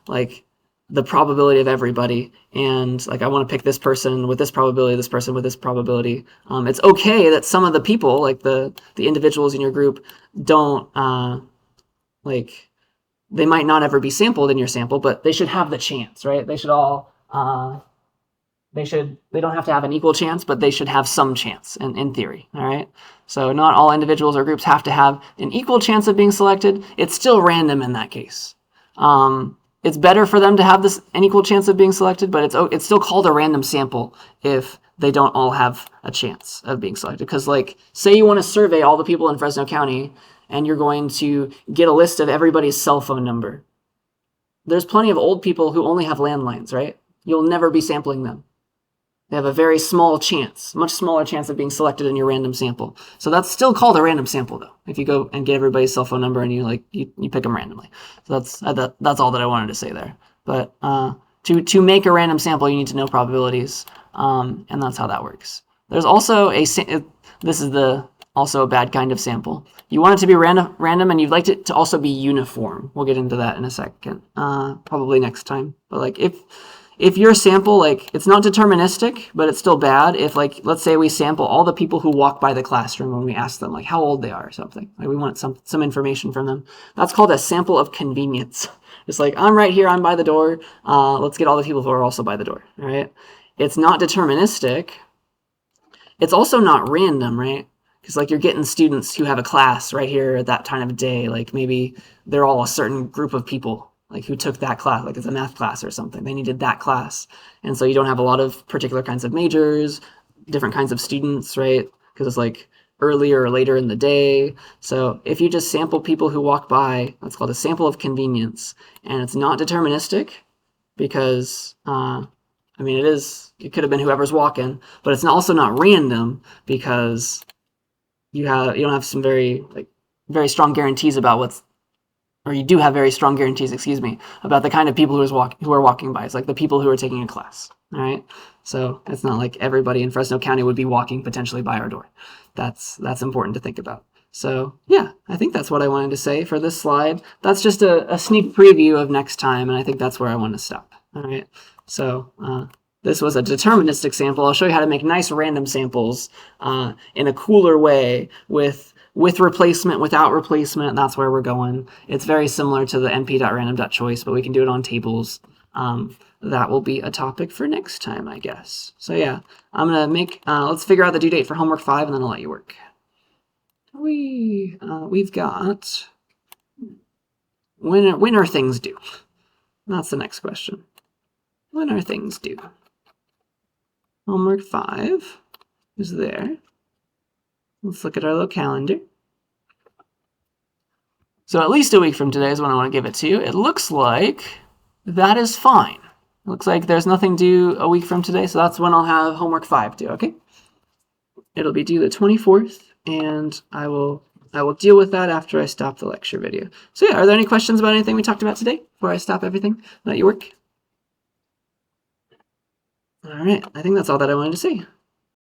like the probability of everybody, and like I want to pick this person with this probability, this person with this probability. It's okay that some of the people, like the individuals in your group, don't like they might not ever be sampled in your sample, but they should have the chance, right? They should all they don't have to have an equal chance, but they should have some chance in theory, all right? So not all individuals or groups have to have an equal chance of being selected. It's still random in that case. It's better for them to have an equal chance of being selected, but it's still called a random sample if they don't all have a chance of being selected. Because like, say you want to survey all the people in Fresno County, and you're going to get a list of everybody's cell phone number. There's plenty of old people who only have landlines, right? You'll never be sampling them. They have a very small chance, much smaller chance of being selected in your random sample. So that's still called a random sample, though. If you go and get everybody's cell phone number and you pick them randomly. So that's all that I wanted to say there. But to make a random sample, you need to know probabilities, and that's how that works. There's also this is also a bad kind of sample. You want it to be random, and you'd like it to also be uniform. We'll get into that in a second, probably next time. But like if your sample, like, it's not deterministic, but it's still bad. If, like, let's say we sample all the people who walk by the classroom when we ask them, like, how old they are or something. Like, we want some information from them. That's called a sample of convenience. It's like, I'm right here, I'm by the door. Let's get all the people who are also by the door, all right? It's not deterministic. It's also not random, right? Because, like, you're getting students who have a class right here at that time of day. Like, maybe they're all a certain group of people, like who took that class, like it's a math class or something. They needed that class. And so you don't have a lot of particular kinds of majors, different kinds of students, right? Because it's like earlier or later in the day. So if you just sample people who walk by, that's called a sample of convenience. And it's not deterministic because, it could have been whoever's walking, but it's also not random because you don't have some very strong guarantees about you do have very strong guarantees, about the kind of people who are walking by. It's like the people who are taking a class, all right? So it's not like everybody in Fresno County would be walking potentially by our door. That's important to think about. So yeah, I think that's what I wanted to say for this slide. That's just a sneak preview of next time, and I think that's where I want to stop, all right? So this was a deterministic sample. I'll show you how to make nice random samples in a cooler way with replacement, without replacement. That's where we're going. It's very similar to the np.random.choice, but we can do it on tables. that will be a topic for next time, I guess. So yeah, I'm gonna make, let's figure out the due date for homework 5 and then I'll let you work. We've got, when are things due? That's the next question. When are things due? Homework 5 is there. Let's look at our little calendar. So at least a week from today is when I want to give it to you. It looks like that is fine. It looks like there's nothing due a week from today, so that's when I'll have homework 5 due, okay? It'll be due the 24th, and I will deal with that after I stop the lecture video. So yeah, are there any questions about anything we talked about today before I stop everything? Let you work? All right, I think that's all that I wanted to say.